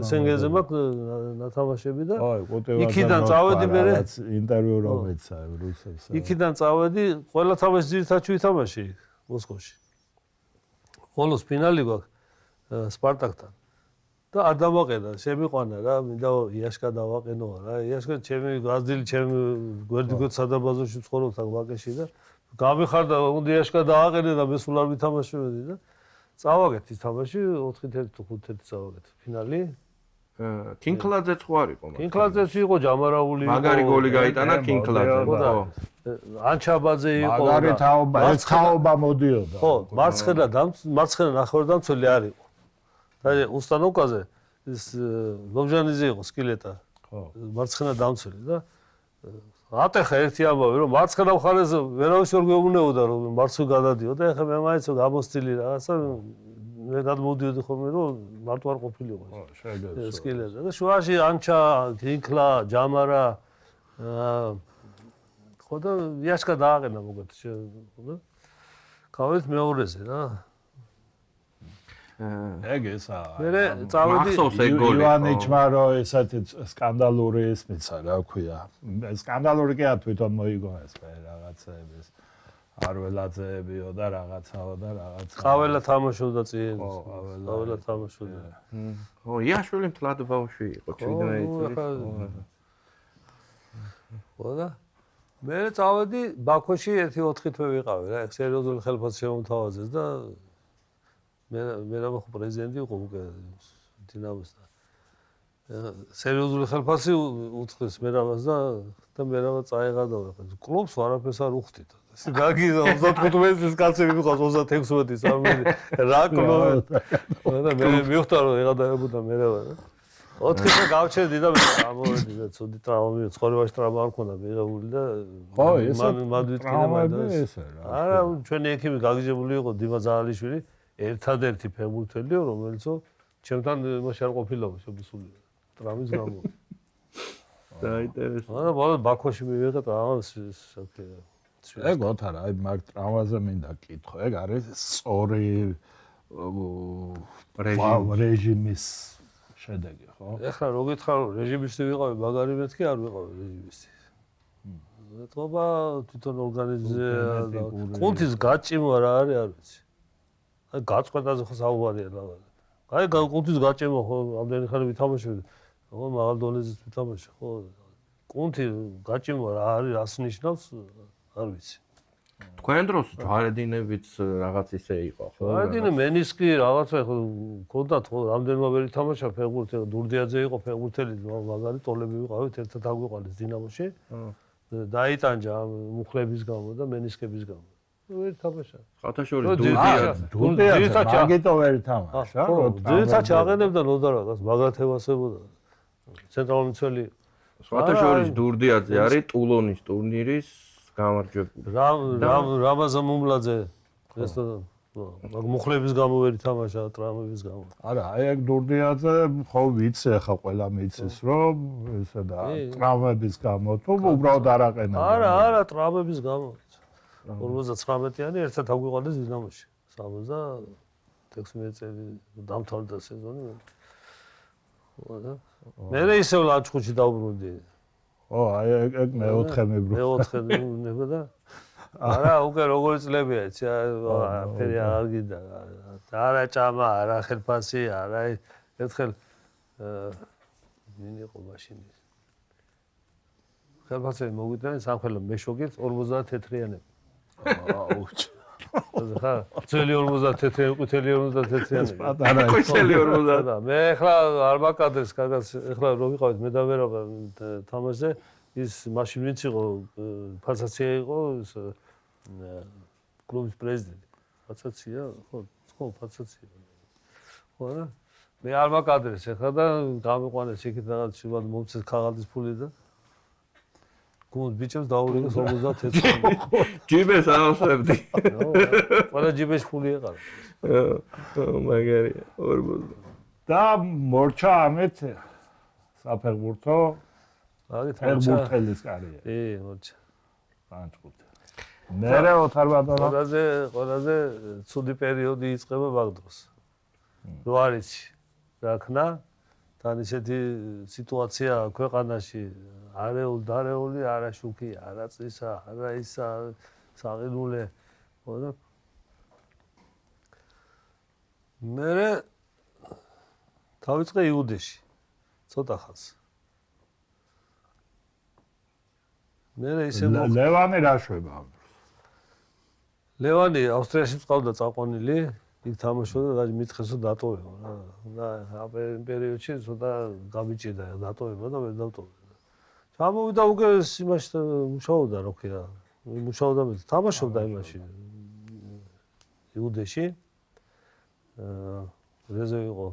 სენგეზე მაქვს ნათამაშები და იქიდან წავედი მე ინტერვიუ რომ ეცა რუსებს იქიდან წავედი ყველა თამაში ძირითადად ვითამაში მოსკოვში ხოლოს ფინალი გვაქვს სპარტაკთან და არ დამაყენა შემიყვანა რა მინდა იაშკა დავაყენო რა იაშკა ჩემი გაზდილი ჩემი გვერდიგოთ სადაბაზოში ცხოვრობ თან ვაკეში და გამიხარდა უნდა იაშკა დააყენე და მე სულ არ ვითამაშებდი და წავაგეთ ის თამაში 4-1 თუ 5-1 წავაგეთ ფინალი კინკლაძეც ხო არ იყო კინკლაძეც იყო ჯამარაული იყო მაგარი გოლი გაიტანა კინკლაძე ხო ანჩაბაძე იყო მაგარი თაობა ეს თაობა მოდიოდა ხო მარცხენა ნახევარდამცველი არ იყო და უსტანოვკაზე ის ლობჟანიძე იყო სკილეტა ხო მარცხენა დამცველი და ატეხა ერთი ამბავი რომ მარცხენა მხარეს ვერავის ვერ გვეუბნებოდა რომ მარცხი გადადიოდა ეხლა მე მაინც გამოსწილი რაღაცა მე გადმოვდიოდი ხოლმე რომ მარტო არ ყოფილიყო ეს სკილეტა და შუაში ანჩა კინკლა ჯამარა ხო და იაშკა დააყენა მოგეთ ხო და გავეთ მეორეზე რა ეგ ესა მე წავედი ივანიჩმა რომ ესეთი სკანდალური ისმიცა რა ქვია სკანდალური კი არ თვითონ მოიგო ეს რაღაცების არველაძეებიო და რაღაცაო და რაღაც ყაველა თამაშობდა წინ ყაველა თამაშობდა ხო იაშვილი მთლად ბავშვი იყო ჩვიდმე ხო და მე წავედი ბაქოში 1-4 თვე ვიყავი რა სერიოზული ხელფასი შემომთავაზეს და მე რა ხო პრეზიდენტი იყო უკვე დინამოსთან სერიოზული ხელფასი უცხეს მე რამას და მე რა წაეღადა კლუბს არაფერს არ უხდით ეს გაგი 35 წლის კაცები მიყავს 36-ის რა კლუბი და მე მივხვდა რომ ეღადაებოდა მე რა 4 თვე გავჩერდი და მე გამოვედი და ცუდი ტრავმი ცხოვრებაში ტრავმა არ მქონდა მიღებული და ხო ესა მადვიტკინება და არა ჩვენი ექიმი გაგიჟებული იყო დიმა ზაალიშვილი ერთადერთი ფეხბურთელია რომელიცო ჩემთან იმაში არ ყოფილიყო შემოსული ტრავმის გამო დაინტერესდა არა ბოლოს ბაქოში მივიღე ტრავმას ეგ ოთარა აი მაგ ტრავმაზე მინდა კითხო ეგ არის სწორი რეჟიმის შედეგი ხო ეხლა რო გითხარ რეჟიმისტი ვიყავი მაგარი მეთქი არ ვიყავი რეჟიმისტი ეთქობა თვითონ ორგანიზმზე კუნთის გაჭიმვა რა არის არ ვიცი აი გაწყვეტაზე ხო საუბარია რაღაც აი კუნთის გაჭიმვა ხო ამდენი ხანი ვითამაშები ხო მაღალ დონეზე ვითამაშე ხო კუნთი გაჭიმვა რა არის რას ნიშნავს არ ვიცი თქვენ დროს ჯვარედინებიც რაღაც ისე იყო ხო ჯვარედინე მენისკი რაღაცა ხო ქონდათ ხო რამდენმა ვერ ითამაშა ფეხბურთი დურდიაძე იყო ფეხბურთელი მაგარი ტოლები ვიყავით ერთად აგვიყვანეს დინამოში დაიტანჯა მუხლების გამო და მენისკების გამო ვერ თამაშა ხათაშორის დურდიაძე მაგიტო ვერ თამაშა ხო ძირითადად აღენებდა ნოდა რაღაც მაგრათევასებოდა ცენტრალური მცველი ხათაშორის დურდიაძე არის ტულონის ტურნირის გამარჯვებული რამაზან მუმლაძე ეს მაგ მუხლების გამო ვერ ითამაშა, ტრამების გამო. არა, აი ეგ დურდიაძე ხო ვიცი ახლა ყველა მიცის რომ ესა და ტრამების გამო თუ უბრალოდ არაყენა. არა, ტრამების გამო. 59-იანი ერთად აგვიყვანეს დინამოში. 76 წელი დამთავრდა სეზონი. მე ისევ ლანჩხუთში დავბრუნდი. ო, აი ეგ მეოთხე მიბრუნდა. მეოთხე მიბრუნდა და არა, უკვე როგორი წლებია, იცი, ფერი არ გინდა. არა ჭამა, არა ხელფასი, არა ერთხელ ვინ იყო მაშინ? ხელფასი მოგვიტანენ სამხელო მეშოგით 50 თეთრიანები. აუ. ხა, ძველი 50 თეთრიანი, ყვითელი 50 თეთრიანი. პატარა ყვითელი 50. და მე ახლა არ მაკადრეს, კაგას ახლა რო ვიყავით მე და ვერობა თამაშზე, ის მაშინ ვინც იყო, ფასაცია იყო, კლუბის პრეზიდენტი. ფასაცია, ხო, ფასაცია. ხო რა? მე არ მაკადრეს ახლა და გამიყვანეს იქით რაღაც შევად მომწეს ქაღალდის ფული და გუნდ ბიჭებს დაურიგეს 50 თეთრიანი. ჯიბეს ავსებდი. ყველა ჯიბეში ფული ეყარა. მაგარია, 40. და მორჩა ამეთ საფეხბურთო ფეხბურთელის კარიერა. მორჩა. ლანჩხუთი. მერე ოთარ ბატონო. ყველაზე ცუდი პერიოდი იწყება მაგ დროს. რო არის რაქნა თან ისეთი სიტუაცია ქვეყანაში არეული, არა შუქი, არა წისა, არა ისა, საყინულე, ხო და მერე დავიწყე იუდეში ცოტა ხანს. მერე ისე ლევანი რა შვება ამ დროს? ლევანი ავსტრიაში წავდა წაყვანილი, იქ თამაშობდა და მითხეს რომ დატოვებო რა. და ამ პერიოდში ცოტა გამიჭირდა დატოვება და ვერ დავტოვე. ჩამოვიდა უკვე იმაში მუშაობდა რა ქვია. მუშაობდა მე თამაშობდა იმაში იუდეში. რეზო იყო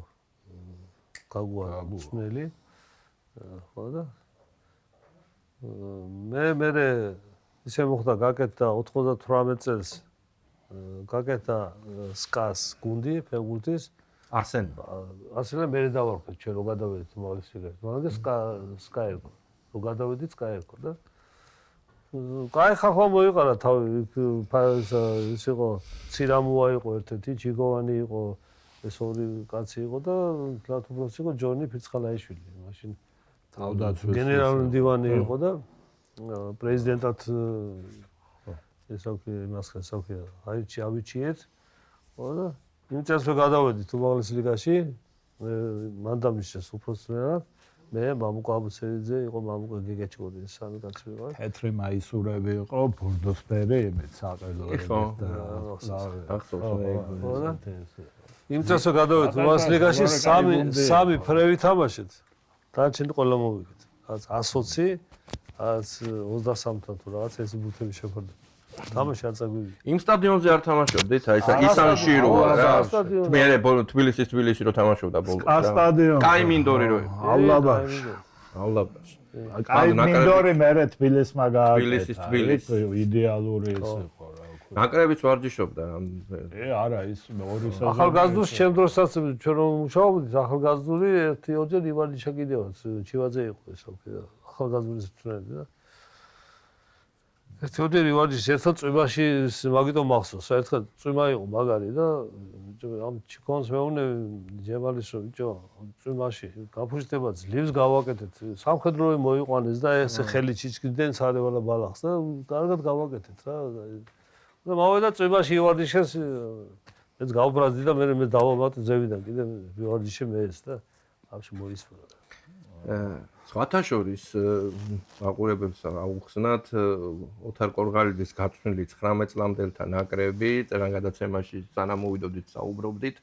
გაგუა მწნელი. ხო და მე ისე მოხდა გაკეთდა 98 წელს გაკეთდა სკას გუნდი ფეხბურთის არსენალ მე დავარქვე ჩვენ რო გადავედით მოალის სიგარეთ მაგრამ სკა ერქვა რო გადავედით სკა ერქვა და კაი ხალხმა მოიყარა თავი ის იყო ცირამუა იყო ერთ-ერთი ჩიგოვანი იყო ეს ორი კაცი იყო და ლათუბროს იყო ჯონი ფიცხალაიშვილი მაშინ თავდაცვის გენერალური მდივანი იყო და პრეზიდენტად ესაქვე იმას ხესაქვე ავიჩიეთ ხო და იმ წელს მე გადავედით უმაღლეს ლიგაში მან დამიშეს უფროსწლად მე მამუკა აბუსერიძე იყო მამუკა გეგეჭკორი სამი კაცი ვიყავ თეთრი მაისურები იყო ბურდოსფერი იმით საყელოები და იმ წელს გადავედით უმაღლეს ლიგაში სამი ფრევი თამაშეთ დარჩენილი ყველა მოვიგეთ 120 123-თან თუ რაღაც ეს ბურთები შეფარდა. თამაში არ წაგვივიდა. იმ სტადიონზე არ თამაშობდით, აი ისანში როა რა. მე თბილისის რო თამაშობდა ბოლოს რა. სტადიონი. კაი მინდორი რო. ალაბაში. კაი მინდორი მე თბილისმა გააკეთა. თბილისის იდეალური ეს იყო რა. ნაკრებიც ვარჯიშობდა. არა ის ორი სეზონი. ახალგაზრდულს ჩემ დროსაც ჩვენ რომ მუშაობდით ახალგაზრდული ერთი-ორჯერ ივანიშა კიდევაც ჩივაძე იყო ეს ახალგაზრდულის წვრილი და ერთი-ორჯერ ივანიშის ერთად წვიმაში მაგიტომ მახსოვს საერთოდ წვიმა იყო მაგარი და ამ ჩიკონს მეუბნე ჯემალის რომ ბიჭო წვიმაში გაფუჭდება ძლივს გავაკეთეთ სამხედროები მოიყვანეს და ეს ხელი ჩიჩქიდნენ სარევალა ბალახს და კარგად გავაკეთეთ რა და მოვიდა წვიმაში ივანიშეს მეც გავბრაზდი და მე დავამატე ზევიდან კიდე ივანიშე მე ეს და ამში მოისურვა სხვათა შორის აყურებელს აუხსნათ ოთარ კორღალიძის გაწვნილი 19 წლამდელთა ნაკრები წერან გადაცემაში სანამ მოვიდოდით საუბრობდით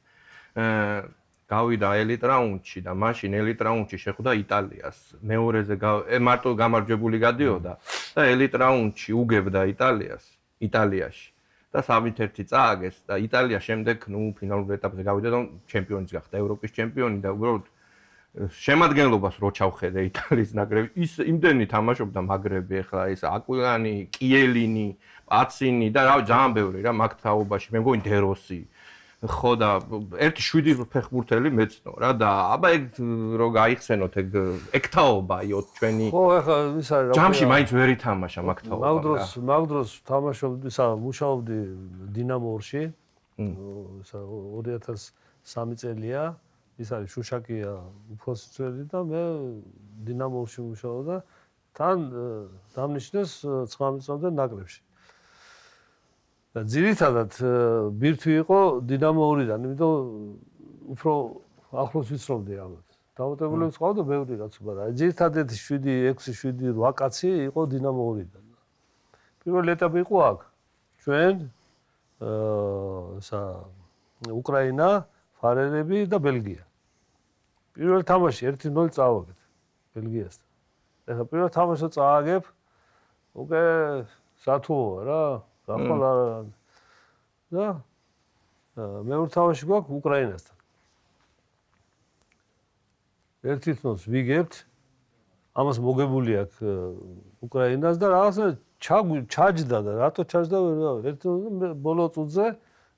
გავიდა ელიტ რაუნდში და მაშინ ელიტ რაუნდში შეხვდა იტალიას მეორეზე მარტო გამარჯვებული გადიოდა და ელიტ რაუნდში უგებდა იტალიაში და 3-1 წააგეს და იტალია შემდეგ ფინალურ ეტაპზე გავიდა და ჩემპიონიც გახდა ევროპის ჩემპიონი და უბრალოდ შემადგენლობას რო ჩავხედე იტალიის ნაკრები, ის იმდენი თამაშობდა მაგრები, ეხლა ეს აკვილანი, კიელინი, პაცინი და რავი ძალიან ბევრი რა მაგ თაობაში. მე მგონი დეროსი. ხო და ერთი 7 ფეხბურთელი მეცნო რა და აბა ეგ რო გაიხსენოთ ეგ თაობა იოთ ჩვენი. ხო, ეხლა ის არის რა. ჯამში მაინც ვერ ითამაშა მაგ თაობა. მაგ დროს თამაშობდი, მუშაობდი დინამორში. ისა 2003 წელია. ის არის შუშაკია უფროსი ძველი და მე დინამორში მუშაობ და თან დამნიშნეს 19 წლამდე ნაკრებში. და ძირითადად ბირთვი იყო დინამო 2-დან, იმიტომ უფრო ახლოს ვიცნობდი ამათ. დამატებულებს ყავდა ბევრი კაცო, მაგრამ ძირითადად 7-6-7-8 კაცი იყო დინამო 2-დან. პირველი ეტაპი იყო აქ. ჩვენ უკრაინა, ფარერები და ბელგია. პირველ თამაში 1-0 წავაგეთ ბელგიასთან. ეხლა პირველ თამაშს წააგებ, უკვე სათუოა რა. ახლა და მეორე თამაში გვაქვს უკრაინასთან. 1-0 ვიგებთ. ამას მოგებული აქვს უკრაინას და რაღაცა ჩაჯდა და რატო ჩაჯდა ვერ ვიცი. ბოლო წუთზე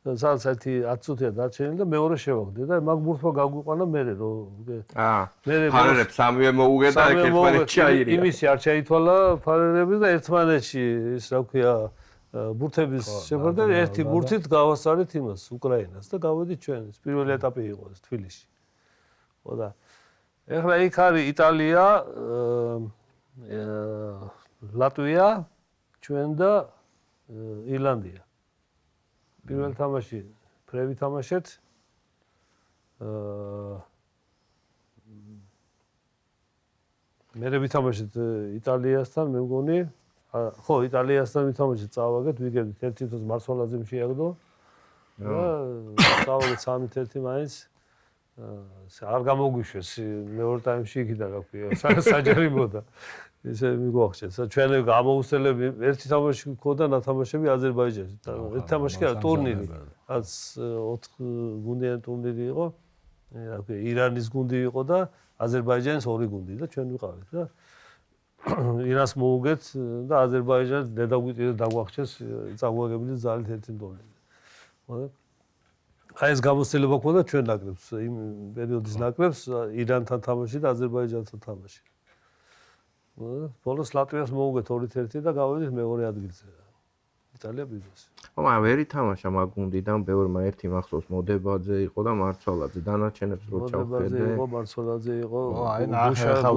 სადაც 10 წუთია დარჩენილი და მეორე შევაგდე და მაგ ბურთმა გაგვიყვანა მე რომ მე ფარერებს სამივე მოუგე და ერთმანეთში აირია. იმისი არ ჩაითვალა ფარერები და ერთმანეთში ის რა ქვია ბურთების შეფარდა ერთი ბურთით გავასწარეთ იმას უკრაინას და გავედით ჩვენ. ეს პირველი ეტაპი იყო ეს თბილისში. ხო და ეხლა იქ არის იტალია, ლატვია, ჩვენ და ირლანდია. პირველ თამაში ფრევი თამაშეთ. მე ვითამაშეთ იტალიასთან, მე მგონი ხო, იტალიასთან ვითამაშეთ წავაგეთ, ვიგებდით 1-0 მარსოლაძემ შეაგდო. და წავაგეთ 3-1 მაინც. არ გამოგვიშვეს მეორე ტაიმში იქიდან რა ქვია, საჯარიმოდა. ისე მიგვახშეს. ჩვენ გამოუსწელები ერთი თამაში გქონდა ნათამაშები აზერბაიჯანში. ერთი თამაში კი არა, ტურნირი. რაც 4 გუნდიანი ტურნირი იყო. რა ქვია, ირანის გუნდი იყო და აზერბაიჯანის 2 გუნდი და ჩვენ ვიყავით რა. ირანს მოუგეთ და აზერბაიჯანს დედაგვიტირდა დაგვახშეს წაგვაგებინეს ძალით 1-0. ხო? აი ეს გამოცდილება ქონდა ჩვენ ნაკრებს, იმ პერიოდის ნაკრებს ირანთან თამაში და აზერბაიჯანთან თამაში. ბოლოს ლატვიას მოუგეთ 2-1 და გავედით მეორე ადგილზე. იტალია პირველზე. მაგრამ ვერ ითამაშა მაგ გუნდიდან ბევრმა ერთი მახსოვს მოდებაძე იყო და მარცვალაძე. დანარჩენებს რო ჩავხედე. მოდებაძე იყო, მარცვალაძე იყო. აი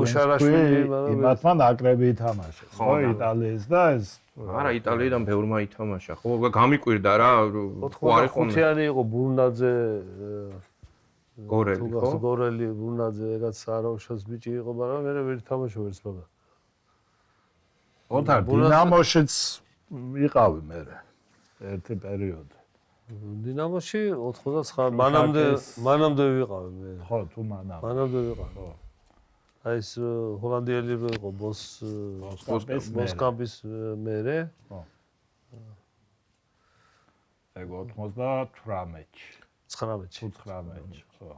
გუშარაშვილი იმათმა ნაკრები ითამაშეს. ხო, იტალიის და ეს არა, იტალიიდან ბევრმა ითამაშა. ხო, გამიკვირდა რა, ხო არის ხუთიანი იყო ბურნაძე, გორელი, ხო? გორელი, ბურნაძე, რაც არაუშავს ბიჭი იყო, მაგრამ მე ვერ ითამაშა ვერც მაგრამ. ოთარ დინამოშიც იყავი მე ერთი პერიოდი. დინამოში 89 მანამდე ვიყავი მე. ხო, თუ მანამდე. მანამდე ვიყავი. ხო. აი ეს ჰოლანდიელი რო იყო ბოსკამპის მერე. ხო. ეგ 98-ში. 19-ში, ხო.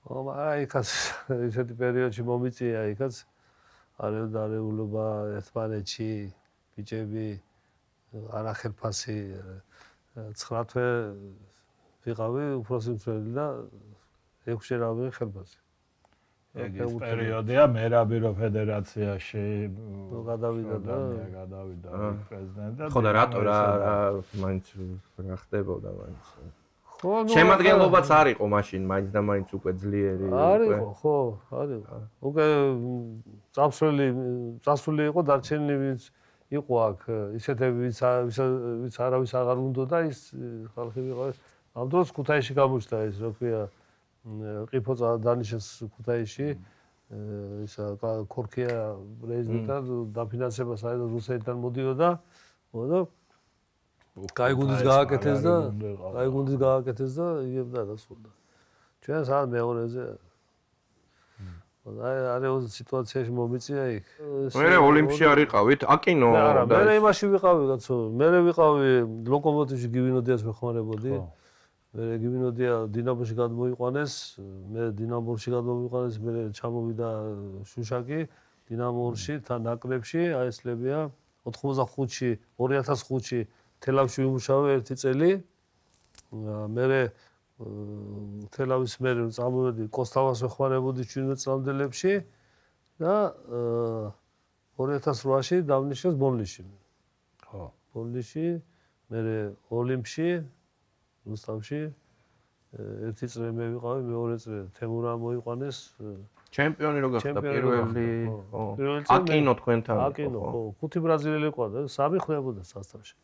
აი იქაც ისეთი პერიოდში მომიწია იქაც არეულობა ერთმანეთში ბიჭები არახელფასი 9 თვე ვიყავი უფროსი მცველი და 6 რავი ხელფასი. ეგ ის პერიოდია მერაბირო ფედერაციაში გადავიდა პრეზიდენტი და ხო და რატო რა მაინც რა ხდებოდა მაინც ხო შემადგენლობაც არ იყო მაშინ მაინც და მაინც უკვე ძლიერი არისო ხო არისო უკვე წასული იყო დარჩენილი ვინც იყო აქ ისეთები ვიც არავის აღარ უნდოდა ის ხალხი ვიყავ ამ დროს ქუთაისში გამოჩნდა ეს რა ქვია ყიფო დანიშნეს ქუთაისში ისა ქორქია პრეზიდენტად დაფინანსება საერთოდ რუსეთიდან მოდიოდა და გაიგუნდის გააკეთეს და იგებდა და სულდა ჩვენ სად მეორეზე აი არის სიტუაციაში მომიწია იქ მე ოლიმპში არ იყავით აკინო და მე იმაში ვიყავი კაცო მე ვიყავი ლოკომოტივში გივინოდიას მეხმარებოდი მე გიმინოდია დინამოში გადმოიყვანეს, მე დინამოში გადმოვიყვანეს, მე ჩამოვიდა შუშაკი დინამოში თან ნაკრებში, აი ესლებია 85-ში 2005-ში თელავში ვიმუშავე 1 წელი. მე თელავის მერე წამოვედი კოსტავას ვეხმარებოდი ჩვენო წამდელებში და 2008-ში დავნიშნეს ბონლიში. ხო. ბონლიში, მე ოლიმპში, რუსთავში 1 წელი მე ვიყავი, მეორე წელი თემურა მოიყვანეს. ჩემპიონი რო გახდა პირველი, ხო. აკინო თქვენთან. აკინო, ხო. 5 ბრაზილიელი ყავდა, 3 ხდებოდა სასწავში.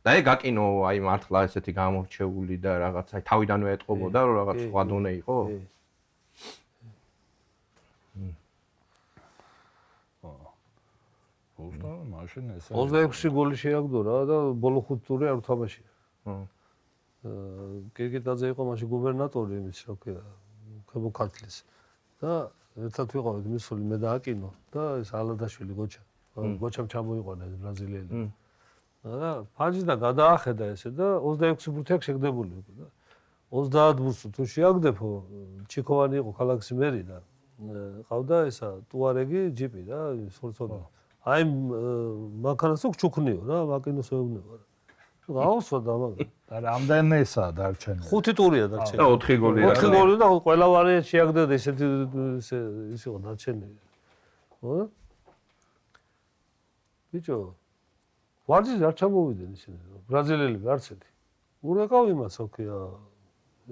და ეგ აკინო აი მართლა ესეთი გამორჩეული და რაღაც აი თავიდანვე ეტყობოდა რომ რაღაც სხვა დონე იყო? უბრალოდ მაშინ ესე 26 გოლი შეაგდო რა და ბოლო 5 ტური არ უთამაშია. კირკიტაძე იყო მაშინ გუბერნატორი იმის რა ქვია, ქემოქართლის. და ერთად ვიყავით მისული მე და აკინო და ეს ალადაშვილი გოჩა. გოჩამ ჩამოიყვანა ეს ბრაზილიელი. და ფაჯდა გადაახედა ესე და 26 ბურთი აქვს შეგდებული უკვე და 30 ბურთს თუ შეაგდებო ჩიქოვანი იყო ქალაქის მერი და ყავდა ესა ტუარეგი ჯიპი რა სორცოდა აი მანქანას უკ ჩუქნიო რა მაკინოს ეუბნება რა გავსვა და მაგრამ და რამდენისა დარჩენილი 5 ტურია დარჩენილი და 4 გოლი 4 გოლი და ყველა ვარიანტი შეაგდებოდა ესეთი ის იყო დარჩენილი ხო ბიჭო ვარჯიშს არ ჩამოვიდნენ ისინი ბრაზილიელები არც ერთი ურეკავ იმას რა ქვია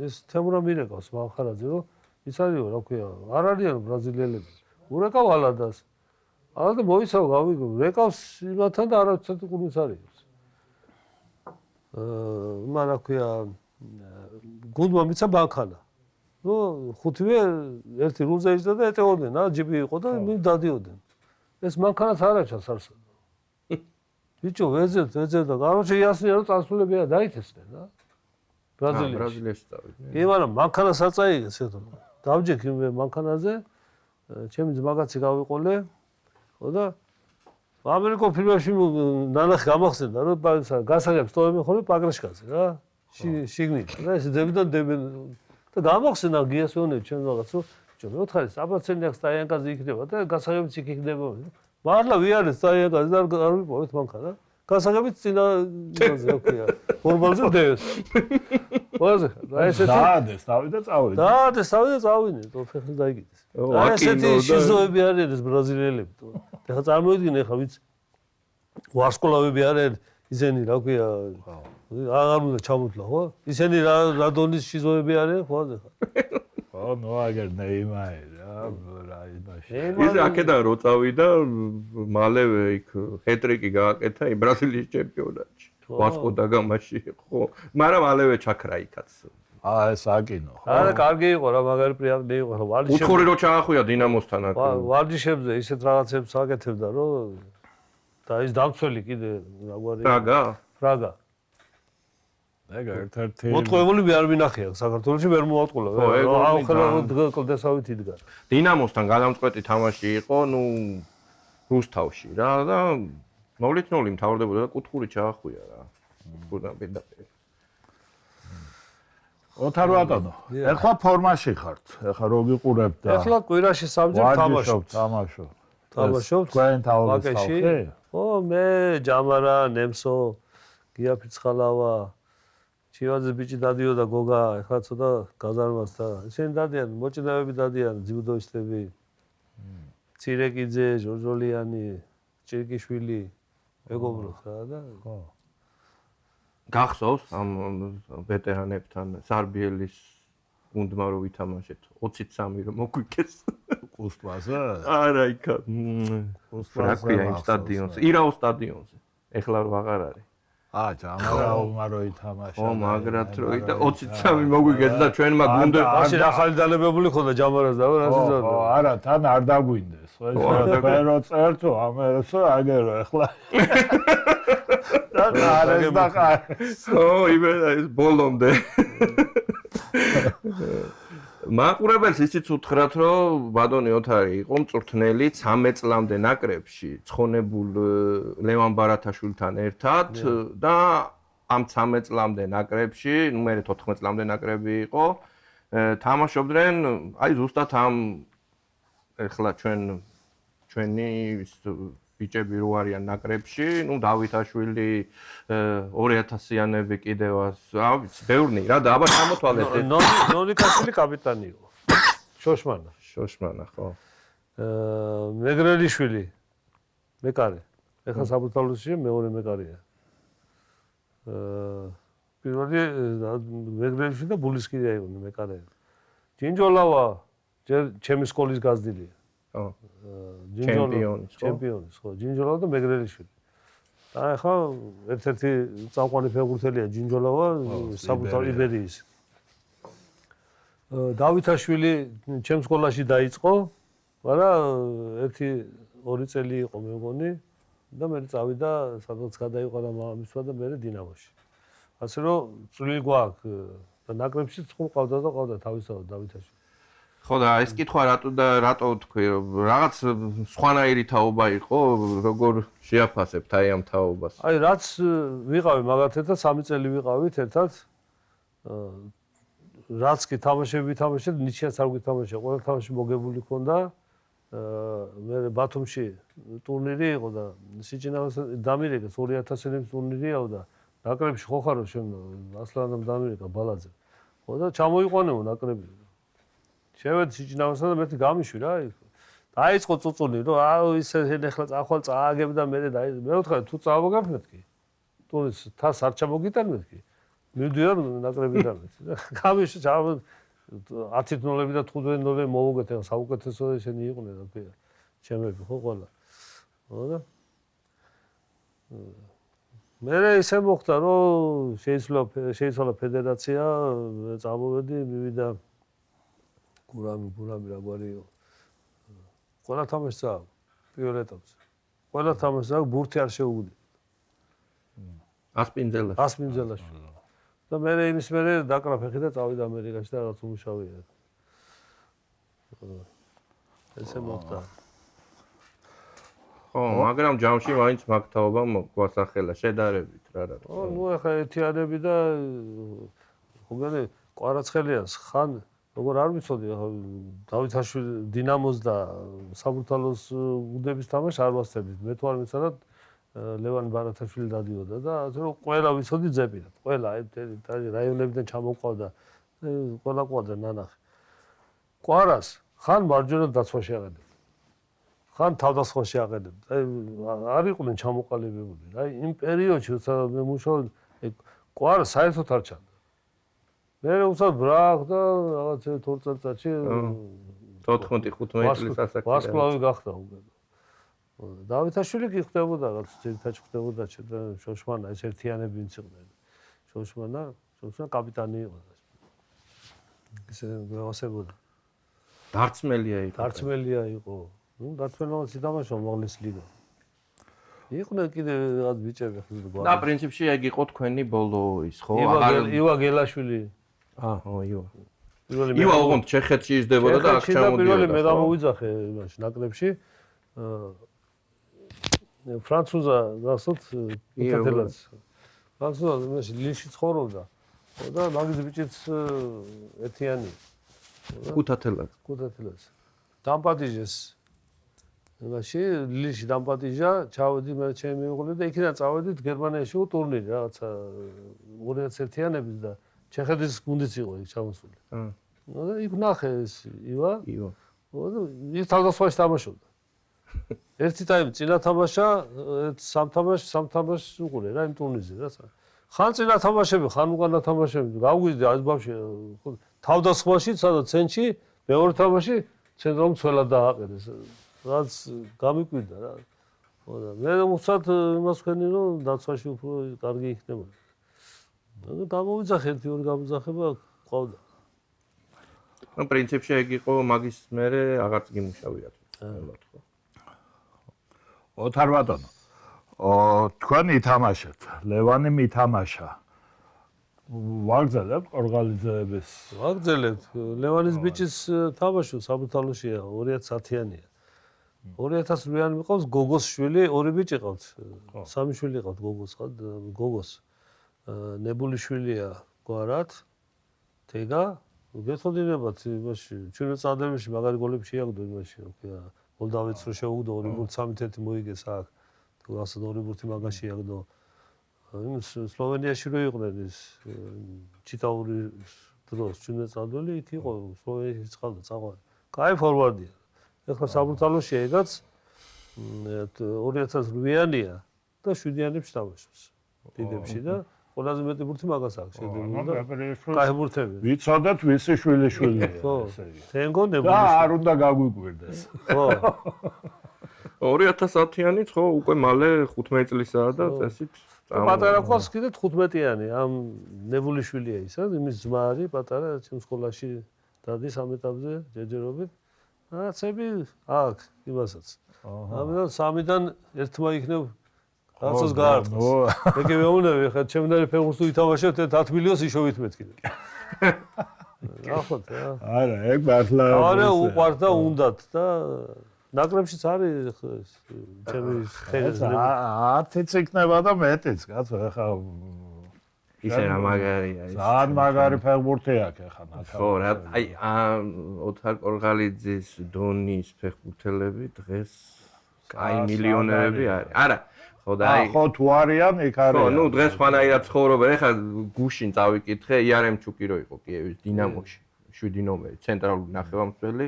ეს თემურა მირეკავს მახარაძე რომ ის არისო რა ქვია არ არიან ბრაზილიელები ურეკავ ალადას ალადა მოიცავ გავიგო რეკავს იმათან და არაცეთ ყურს არის მა რა ქვია გუნდმა მიცა ბანქანა ნუ ხუთივე ერთი რულზე იჯდა და ეტეოდნენ რა ჯიბი იყო და მით დადიოდნენ ეს მანქანაც არ აჩას არსად ბიჭო ვეძებთ და გაროჩე იასნია რომ წასულებია დაითესდნენ რა ბრაზილიაში წავიდნენ კი მაგრამ მანქანას აწაიგეს ეთო დავჯექ იმ მანქანაზე ჩემი ძმაკაცი გავიყოლე ხო და ამერიკო ფილმებში ნანახი გამახსენდა რომ გასაღებს ტოვებენ ხოლმე პაგრეშკაზე რა შიგნით და ეს დებიდან დებენ და გამახსენდა გიასონე ჩემ რაღაც რომ ბიჭო მე ვთხარი აბაცენიაკ სტაიანკაზე იქნება და გასაღებიც იქ იქნება მართლა ვიარეს სტაიანკაზე და არ ვიპოვეთ მანქანა გასაღებით წინა იმაზე რა ქვია ფორმალზე დევს ვაზე და ესეთი დაადეს თავი და წავიდე დაადეს თავი და წავინე თო ფეხი დაიგიდეს და ესეთი შიზოები არიან ეს ბრაზილიელები თო ეხლა წარმოიდგინე ეხლა ვიც ვარსკვლავები არიან ისინი რა ქვია აღარ უნდა ჩამოთლა ხო ისინი რა დონის შიზოები არიან ხო ეხლა ხო ნუ აგერ ნეიმარი რა იმაში ის აქედან რო წავიდა მალევე იქ ჰეტრიკი გააკეთა იმ ბრაზილიის ჩემპიონატში ვასკო და გამაში ხო მაგრამ მალევე ჩაქრა იქაც ეს აკინო ხო არა კარგი იყო რა მაგარი პრიატნი იყო რა ვარჯიშები უთხური რო ჩაახვია დინამოსთან აქ ვარჯიშებზე ისეთ რაღაცებს აკეთებდა რომ და ის დამცველი კიდე რაგვარი ფრაგა ეგ ერთ-ერთი მოტყუებული მე არ მინახია საქართველოში ვერ მოატყულა აუხელა კლდესავით იდგა დინამოსთან გადამწყვეტი თამაში იყო ნუ რუსთავში რა და 0-0 მთავრდებოდა და კუთხური ჩაახვია რა გუნდა პირდაპირ ოთარ ბატონო ეხლა ფორმაში ხართ ეხლა რო გიყურებთ და ეხლა კვირაში სამჯერ თამაშობთ თქვენ თაობის ხალხი ხო მე ჯამარა ნემსო გიაფიცხალავა ჩივაძე ბიჭი დადიოდა გოგა ეხლა ცოტა გაზარმას და ისინი დადიან მოჭიდავები დადიან ძიუდოისტები ცირეკიძე ჟორჟოლიანი ჭირკიშვილი მეგობროს რა და ხო გახსოვს ამ ვეტერანებთან სარბიელის გუნდმა რო ვითამაშეთ 23 რომ მოგვიქეს კუსტვაზე არა იქა კუსტვაზე იმ სტადიონზე ირაოს სტადიონზე ეხლა რო აღარ არის ჯამარა უმარო ითამაშა ხო მაგრამ რო და 23 მოგვიგეთ და ჩვენმა გუნდმა მაშინ ახალი დალებებული ხონდა ჯამარას და რა ზიზა ხო არა თან არ დაგვინდეს ხო რო წერტო ამერესო აგერო ეხლა და არის და ხო იმე ბოლომდე მაყურებელს ისიც უთხრათ რომ ბატონი ოთარი იყო მწვრთნელი 13 წლამდე ნაკრებში ცხონებულ ლევან ბარათაშვილთან ერთად და ამ 13 წლამდე ნაკრებში, ნუ მე 14 წლამდე ნაკრები იყო, თამაშობდნენ, აი ზუსტად ამ ეხლა ჩვენი ბიჭები რო არიან ნაკრებში, ნუ დავითაშვილი 2000-იანები კიდევაც, ბევრნი რა და აბა ჩამოთვალეთ. ნონიკაშვილი კაპიტანი იყო. შოშმანა, ხო. მეგრელიშვილი მეკარე. ეხლა საბურთალოში მეორე მეკარეა. პირველი მეგრელიშვილი და ბულისკირია იყო მეკარე. ჯინჯოლავა ჯერ ჩემი სკოლის გაზდილია. ხო. ჩემპიონი, ხო, ჯინჯოლავა და მეგრელიშვილი. და ახლა ერთ-ერთი წამყვანი ფეხბურთელია ჯინჯოლავა საბურთალო იბერიის. დავითაშვილი ჩემ სკოლაში დაიწყო, მაგრამ 1-2 წელი იყო მე მგონი და მე წავიდა სადღაც გადაიყვანა მამამისმა და მე დინამოში. ასე რომ წვლილი გვაქვს და ნაკრებში ყავდა და ყავდა თავისთავად დავითაშვილი. ხო და ეს კითხვა რატო თქვი რაღაც სხვანაირი თაობა იყო როგორ შეაფასებთ აი ამ თაობას აი რაც ვიყავი მაგათ ერთად 3 წელი ვიყავით ერთად რაც კი თამაშებთ ნიჩიაც არ გვითამაშე ყველა თამაში მოგებული ქონდა მე ბათუმში ტურნირი იყო და სიჩინავეს დამირეკეს 2000-იანების ტურნირიაო და ნაკრებში ხო ხარო შენ ასლანამ დამირეკა ბალაძე ხო და ჩამოიყვანეო ნაკრები შევედი სიჩინავესა და მეთქი გამიშვი რა დაიწყო წუწუნი რომ აუ ისე ეხლა წახვალ წააგებ და მე ვთქვა თუ წავაგებ მეთქი ტურის თას არ ჩამოგიტან მეთქი მივდივარ ნაკრებიდან მეთქი და გამიშვი 10-0 და 5-0 მოვუგეთ ახლა საუკეთესო ესენი იყვნენ რა ქვია ჩემები ხო ყველა ხო და მე ისე მოხდა რომ შეიცვალა ფედერაცია წამოვედი მივიდა გურამი რაგვარი იყო ყველა თამაშს პირველ ეტაპზე ყველა თამაშს ბურთი არ შეუგდი ასპინძელაში და მე იმის მერე დაკრა ფეხი და წავიდა ამერიკაში და რაღაც უმუშავია ესე მოხდა ხო მაგრამ ჯამში მაინც მაგთაობა გვასახელა შედარებით რა რა ხო ნუ ახლა ეთიანები და ხომგანი კვარაცხელიას ხან როგორ არ ვიცოდი დავითაშვილი დინამოს და საბურთალოს უდების თამაშს არ ვასწრებდით მე თუ არ ვიცოდათ ლევან ბარათაშვილი დადიოდა და ასე რომ ყველა ვიცოდი ძებირად ყველა აი რაიონებიდან ჩამოყვავდა ყველა ყვავდა ნანახი კვარას ხან მარჯვენა დაცვაში აყენებდა ხან თავდასხმაში აყენებდა აი არ იყვნენ ჩამოყალიბებული აი იმ პერიოდში როცა მე მუშაობდი კვარა საერთოდ არ ჩანდა მე უცად ბრახ და რაღაც 2 წელიწადში 14-15 წლის ასაკი ვასკლავი გახდა უკვე დავითაშვილი კი ხდებოდა რაღაც ძირითადად ხდებოდა შოშმანა ეს ერთიანები ვინც იყვნენ შოშმანა კაპიტანი იყო ესე გვევასებოდა დარწმელია იყო ნუ დარწმელიც ითამაშა უმაღლეს ლიგა იყვნენ კიდე რაღაც ბიჭები ხო და პრინციპში ეგ იყო თქვენი ბოლო ის ხო ივა გელაშვილი ივა ოღონდ ჩეხეთში ისდებოდა და აქ ჩამოდიოდა პირველი მე გამოვიძახე იმაში ნაკრებში ფრანცუზა გასult კუთათელაც ფრანცუზა იმაში ლინში ცხოვრობდა და მაგის ბიჭიც ეთიანი კუთათელაც დამპატიჟეს იმაში ლინში დამპატიჟა ჩავედი მე ჩემი მეუღლე და იქიდან წავედით გერმანიაში ტურნირი რაღაცა 2001-იანების და ჩეხეთის გუნდიც იყო იქ ჩამოსული და იქ ნახე ეს ივა და ის თავდასხმაში თამაშობდა ერთი ტაიმი წინა თამაშა სამ თამაშს უყურე რა იმ ტურნირზე რა ხან წინა თამაშები ხან უკანა თამაშები გავგვიზდი ეს ბავშვი თავდასხმაში სადაც ცენტრში მეორე თამაში ცენტრალურ მცველად დააყენეს რაც გამიკვირდა რა ხო და მე უცად იმას ვქენი რომ დაცვაში უფრო კარგი იქნება და გამოვიძახე 1-2 გამოძახება ყავდა ну პრინციპში ეგ იყო მაგის მერე აღარც გიმუშავიათ მართლა ოთარ ბატონო თქვენ ითამაშეთ ლევანი მითამაშა ვაგზალებთ ყორღალიძეების ვაგზალებთ ლევანის ბიჭის თამაშო საბურთალოშია 2010-იანია 2008-იანი მიყავს გოგოს შვილი ორი ბიჭი ყავთ სამი შვილი ყავთ გოგოს ნებულიშვილია გვარად თეგა გეცოდინებათ იმაში ჩვენ წადებში მაგარი გოლები შეაგდო იმაში რა მოლდავეთს რო შეუგდო 2-3 მოიგეს აქ თუ ასე 2 მაგას შეაგდო იმ სლოვენიაში რო იყვნენ ის ჩიტაური დროს ჩვენ წადველი იქ იყო სლოვენიაში წყალდა წაღვარი კაი ფორვარდია ეხლა საბურთალოში ეგაც 2008-იანია და 7-იანებში თამაშობს დიდებში და ყველაზე მეტი ბურთი მაგას აქვს შეგვიძლია და კაი ბურთები ვიცოდეთ ვისი შვილიშვილია ესე იგი თენგო ნებულიშვილი და არ უნდა გაგვიკვირდეს ხო 2010-იანიც ხო უკვე მალე 15 წლისაა და წესით პატარა ყავს კიდე 15-იანი ამ ნებულიშვილია ისა იმის ძმა არის პატარა ჩემ სკოლაში დადის ამ ეტაპზე ჯერჯერობით რაცები აქ იმასაც ამიტომ 3-დან ერთმა იქნებ რაცოს გაარტყეს ეგ მეუნები ხა ჩემნარი ფეხბურთს თუ ითამაშებთ 10 მილიონს იშოვით მეთქი ნახოთ რა არა ეგ მართლა არა უყვართ და უნდათ და ნაკრებშიც არის ჩემი ხეზე 10 იქნება და მეტიც კაცო ეხა ისე რა მაგარია ის ძალიან მაგარი ფეხბურთი აქვს ეხა ნაკრები ხო რა აი ოთარ კორღალიძის დონის ფეხბურთელები დღეს კაი მილიონერები არის არა ხო და აი ხო თუ არიან იქ არის ხო ნუ დღეს ხანაირად ცხოვრობენ ეხლა გუშინ წავიკითხე იარემჩუკი რო იყო კიევის დინამოში 7 ნომერი ცენტრალური ნახევარმცველი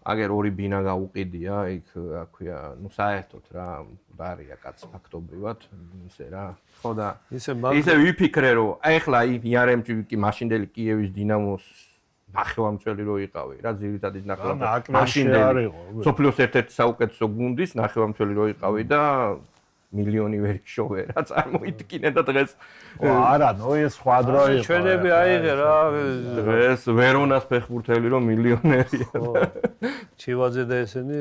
აგერ ორი ბინა გაუყიდია იქ რა ქვია ნუ საერთოდ რა დარია კაც ფაქტობრივად ისე რა ხო და ისე ვიფიქრე რომ ეხლა იარემჩუკი მაშინდელი კიევის დინამოს ნახევარმცველი რო იყავი რა ძირითადად ნახევარმცველი მაშინდელი სოფლიოს ერთ-ერთი საუკეთესო გუნდის ნახევარმცველი რო იყავი და მილიონი ვერ შოვე რა წარმოიდგინე და დღეს არა ნუ ეს სხვა დრო იყო ჩვენები აიღე რა დღეს ვერონას ფეხბურთელი რომ მილიონერია ჩივაძე და ესენი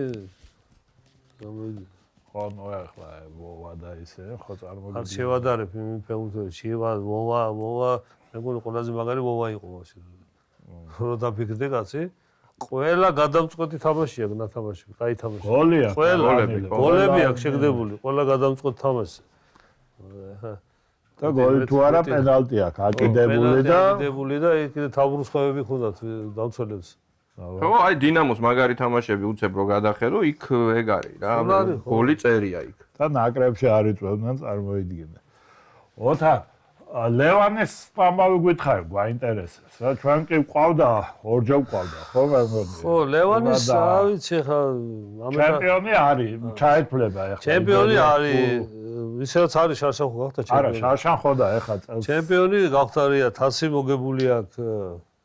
გამოვიდნენ ხო ნუ ახლა ვოვა და ისე ხო წარმოგიდგენთ არ შევადარებ იმ ფეხბურთელს ჩივა ვოვა მეგონი ყველაზე მაგარი ვოვა იყო მაშინ რო დაფიქრდე კაცი ყველა გადამწყვეტი თამაშია ნათამაში, კაი თამაში. გოლია, გოლები აქვს შეგდებული, ყველა გადამწყვეტ თამაში. და გოლი თუ არა პენალტი აქვს, აკიდებული და კიდე თავბრუსხევები ხუნდათ დამცველებს. ხო, აი დინამოს მაგარი თამაშები უცებ რო გადახედო, იქ ეგ არის რა, გოლი წერია იქ. და ნაკრებში არ იწვევდნენ წარმოიდგინე. ოთარ ლევანეს ამავე გითხარი, გვაინტერესებს რა, ჩვენ კი ვყავდა, ორჯერ ვყავდა, ხო მე მგონი. ხო, ლევანეს ავიცი ხა ჩემპიონი არის, ჩაეთვლება ეხლა. ჩემპიონი არის, ისევაც არის შარშან ხო გახდა ჩემპიონი. არა, შარშან ხო და ეხლა წელს. ჩემპიონი გახდარია, თასი მოგებული აქვს.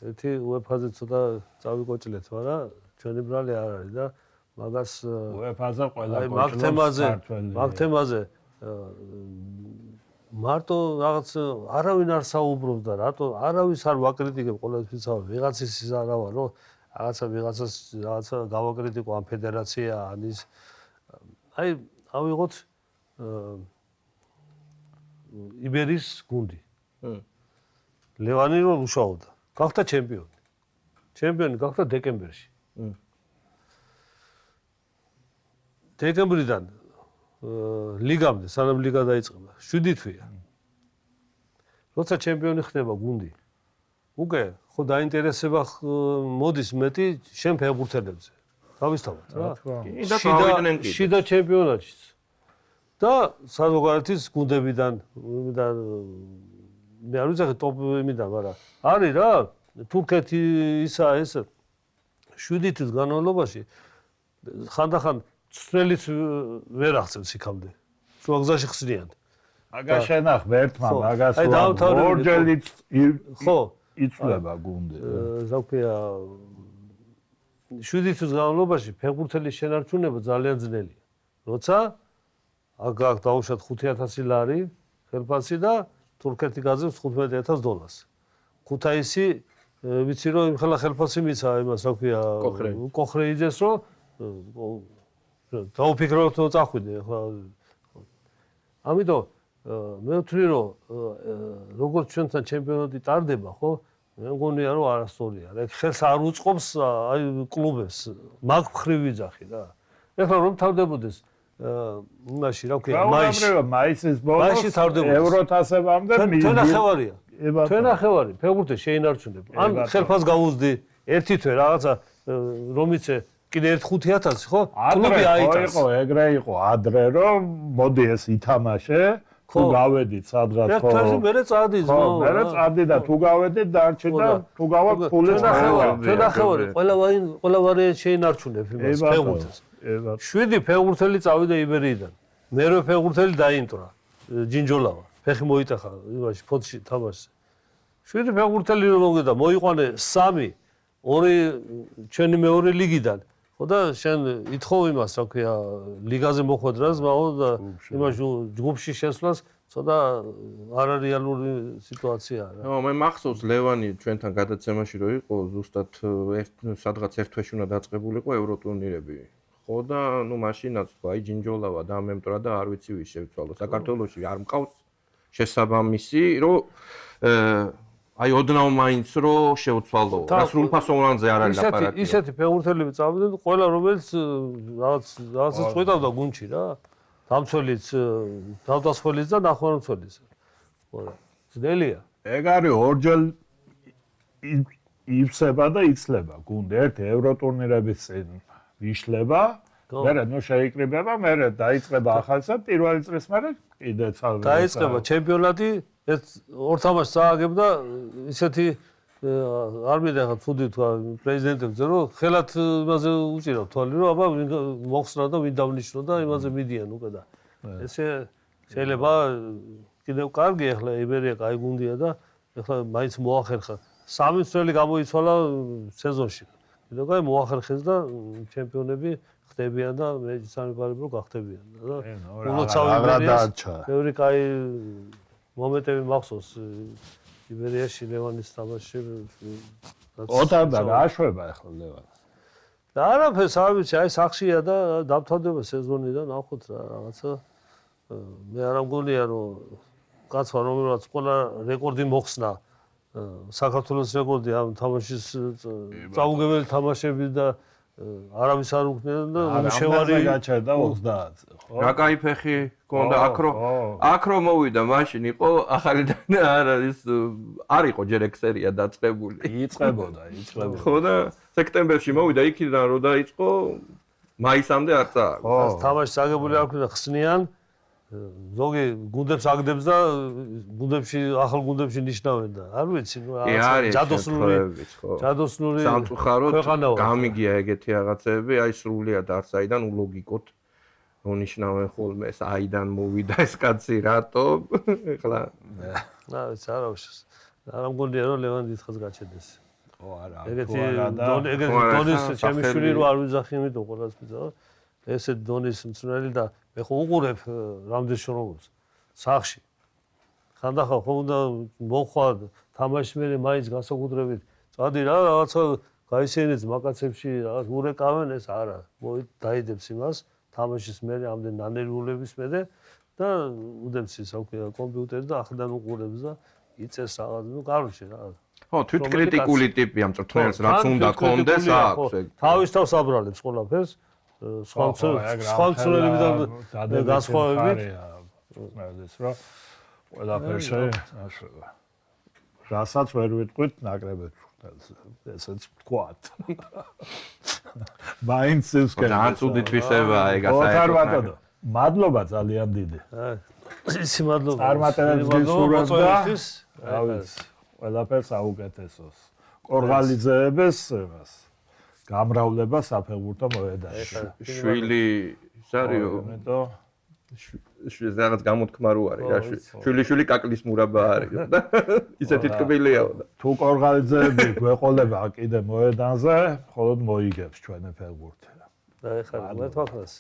ერთი UEFA-ზე ცოტა წავიკოჭლეთ, მაგრამ ჩვენი ბრალი არ არის და მაგას UEFA-ზე ყველა კოჭლობს მაგ თემაზე მარტო რაღაც არავინ არ საუბრობს და რატო არავის არ ვაკრიტიკებ ყოველთვის ვიღაცის ის არა ვარ რომ რაღაცა გავაკრიტიკო ამ ფედერაცია ანის აი ავიღოთ იბერის გუნდი ლევანი რომ უშაობდა გახდა ჩემპიონი გახდა დეკემბერში დეკემბრიდან ლიგამდე სანამ ლიგა დაიწყება 7 თვეა როცა ჩემპიონი ხდება გუნდი უკვე ხო დაინტერესება მოდის მეტი შენ ფეხბურთელებზე თავისთავად რა შიდა ჩემპიონატშიც და საზოგადოების გუნდებიდან მე არ ვიცი ტოპ იმიდან მაგრამ არის რა თურქეთი ისა ეს 7 თვის განმავლობაში ხანდახან ცნელიც ვერ აღწევს იქამდე. სულ გზაში ხსნიან. მაგას შენახ ერთმა მაგას ორჯერით ხო იწლება გუნდი. ზოგია 7 თვის განმავლობაში ფეხბურთელის შენარჩუნება ძალიან ძნელია. როცა აქ დაუშვათ 5000 ლარი ხელფასი და თურქეთი გაძლევს $15000. ქუთაისი ვიცი რომ ხელა ხელფასი მიცა იმას ზოგია კოხრეიძეს რომ დაუფიქროთ რომ წახვიდე ხო ამიტომ მე ვთვლი რომ როგორც ჩვენთან ჩემპიონატი ტარდება ხო მე მგონია რომ არასწორია რა ხელს არ უწყობს აი კლუბებს მაგ მხრივ ვიძახი რა ეხლა რომ თავდებოდეს იმაში რა ქვია, მაისის ბოლოს ევროთასებამდე თქვენ ახევარია. თქვენ ახევარი, ფეხბურთი შეინარჩუნებ. ან ხელფას გაუზდი ერთი თვე რაღაცა რომიცე კიდე 1-5,000 ხო? კლუბი აიტანს. იყო, ეგრე იყო, ადრე რომ მოდი ეს ითამაშე, თუ გავედით სადღაც ხო. ერთთვეში მერე წადი ზო. ხო, მერე წადი და თუ გავედით დარჩი და თუ გავაკ ფულიც თქვენ ახევარი, ყველა ვარიანტი შეინარჩუნებ იმას ფეხბურთს. 7 ფეხბურთელი წავიდა იბერიიდან. მერვე ფეხბურთელი დაინტრა. ჯინჯოლავა. ფეხი მოიტახა იმაში ფოთში თამაშზე. 7 ფეხბურთელი რომ მოვიდა, მოიყვანე 3, 2 ჩვენი მეორე ლიგიდან. ხო და შენ ითხოვ იმას, რა ქვია, ლიგაზე მოხვედრას, მაგრამ და იმაში ჯგუფში შესვლას, ცოტა არარეალური სიტუაციაა რა. მე მახსოვს ლევანი ჩვენთან გადაცემაში რო იყო, ზუსტად სადღაც ერთ თვეში უნდა დაწყებულიყო ევროტურნირები. ხო და ნუ მაშინაც თქვა, აი ჯინჯოლავა დამემტრა და არ ვიცი ვის შევცვალო. საქართველოში არ მყავს შესაბამისი, რომ აი ოდნავ მაინც რო შევცვალო. რა სრულფასოვნანზე არ არის ლაპარაკი. ისეთი ფეხბურთელები წავიდნენ, ყველა რომელიც რაღაცას წვიდავდა გუნდში რა. დამცველიც, თავდასხმელიც და ნახევარმცველიც. ხო რა. ძნელია. ეგ არის ორჯერ იფსება და იცლება გუნდი. ერთ ევროტურნირების წინ იშლება, მერე ნუ შეიკრიბება, მერე დაიწყება ახალსა, პირველი წრის მერე კიდე ცალკე დაიწყება ჩემპიონატი, ორ თამაშს წააგებ და ისეთი არ მინდა ხა თუდი თქვა პრეზიდენტებზე, რომ ხელად იმაზე უჭირავ თვალი, რომ აბა მოხსნა და ვინ დავნიშნო და იმაზე მიდიან უკვე და ესე შეიძლება კიდევ კარგი ახლა იბერია კაი გუნდია და ახლა მაინც მოახერხა 3 წელი გამოიცვალა სეზონში. კიდევ კაი მოახერხეს და ჩემპიონები ხდებიან და მე სამიფარებ რომ გახდებიან და უმოცავი ბევრი კაი მომენტები მახსოვს იბერიაში ლევანის თამაში ოთარ და გააშვება ახლა ლევანი და არაფერს არ ვიცი აი სახშია და დამთავრდება სეზონი და ნახოთ რა რაღაცა მე არ მგონია რომ კაცმა რომელსაც ყველა რეკორდი მოხსნა საქართველოს რეკორდი ამ თამაშის წაუგებელი თამაშები და არავის არ უქნია და შევარი გაჩერდა 30 ხო რა კაი ფეხი გონდა აკრო მოვიდა მაშინ იყო ახალიდან არ არის არ იყო ჯერ ეგ სერია დაწყებული იწყებოდა ხო და სექტემბერში მოვიდა იქიდან რომ დაიწყო მაისამდე არ წააგო თამაში აგებული არ ქნა ხსნიან ზოგი გუნდებს აგდებს და გუნდებში ახალ გუნდებში ნიშნავენ და არ ვიცი ნუ ჯადოსნური სამწუხაროდ გამიგია ეგეთი რაღაცები აი სრულიად არ საიდან ულოგიკოთ მონიშნავენ ხოლმე საიდან მოვიდა ეს კაცი რატო ეხლა რა ვიცი არ მგონია რომ ლევან დიდხანს გაჩერდეს ო არა ეგეთი დონის ჩემი შვილი რო არ ვიძახი იმიტომ ყველას ვიძახ ესე დონის მწვრთნელი და მე ხო უყურებ რამდენ შრომობს სახში ხანდახან ხო უნდა მოხვა თამაში მე მაინც განსაკუთრებით წადი რა რაღაცა გაისენიც მაკაცებში რაღაც ურეკავენ ეს არა დაიდებს იმას თამაშის მე ამდენ ნანერვულების მე და უდებს ის რა ქვია კომპიუტერი და ახლიდან უყურებს და იწეს რაღაც ნუ კარგში რა ხო თვითკრიტიკული ტიპია მწვრთნელს რაც უნდა კონდეს აქვს ეგ თავის თავს აბრალებს ყველაფერს სხვა ცვლილებიდან განსხვავებით მწვრთნელის რა ყველაფერში აშვება რასაც ვერ ვიტყვით ნაკრებებს ესეც ვთქვათ მაინც ის ძალიან ცუდი თვისება ეგ ასაერთო მადლობა ძალიან დიდი ისი მადლობა წარმატებებს გისურვებ და რა ვიცი ყველაფერს აუკეთესოს ყორღალიძეების იმას გამრავლება საფეხბურთო მოედანში შვილი სარიო რაღაც გამოთქმა რო არის რა შვილი კაკლის მურაბა არის და ისეთი ტკბილია თუ ყორღალიძეები გვეყოლება კიდე მოედანზე მხოლოდ მოიგებს ჩვენი ფეხბურთი და ეხლა მეთვალეს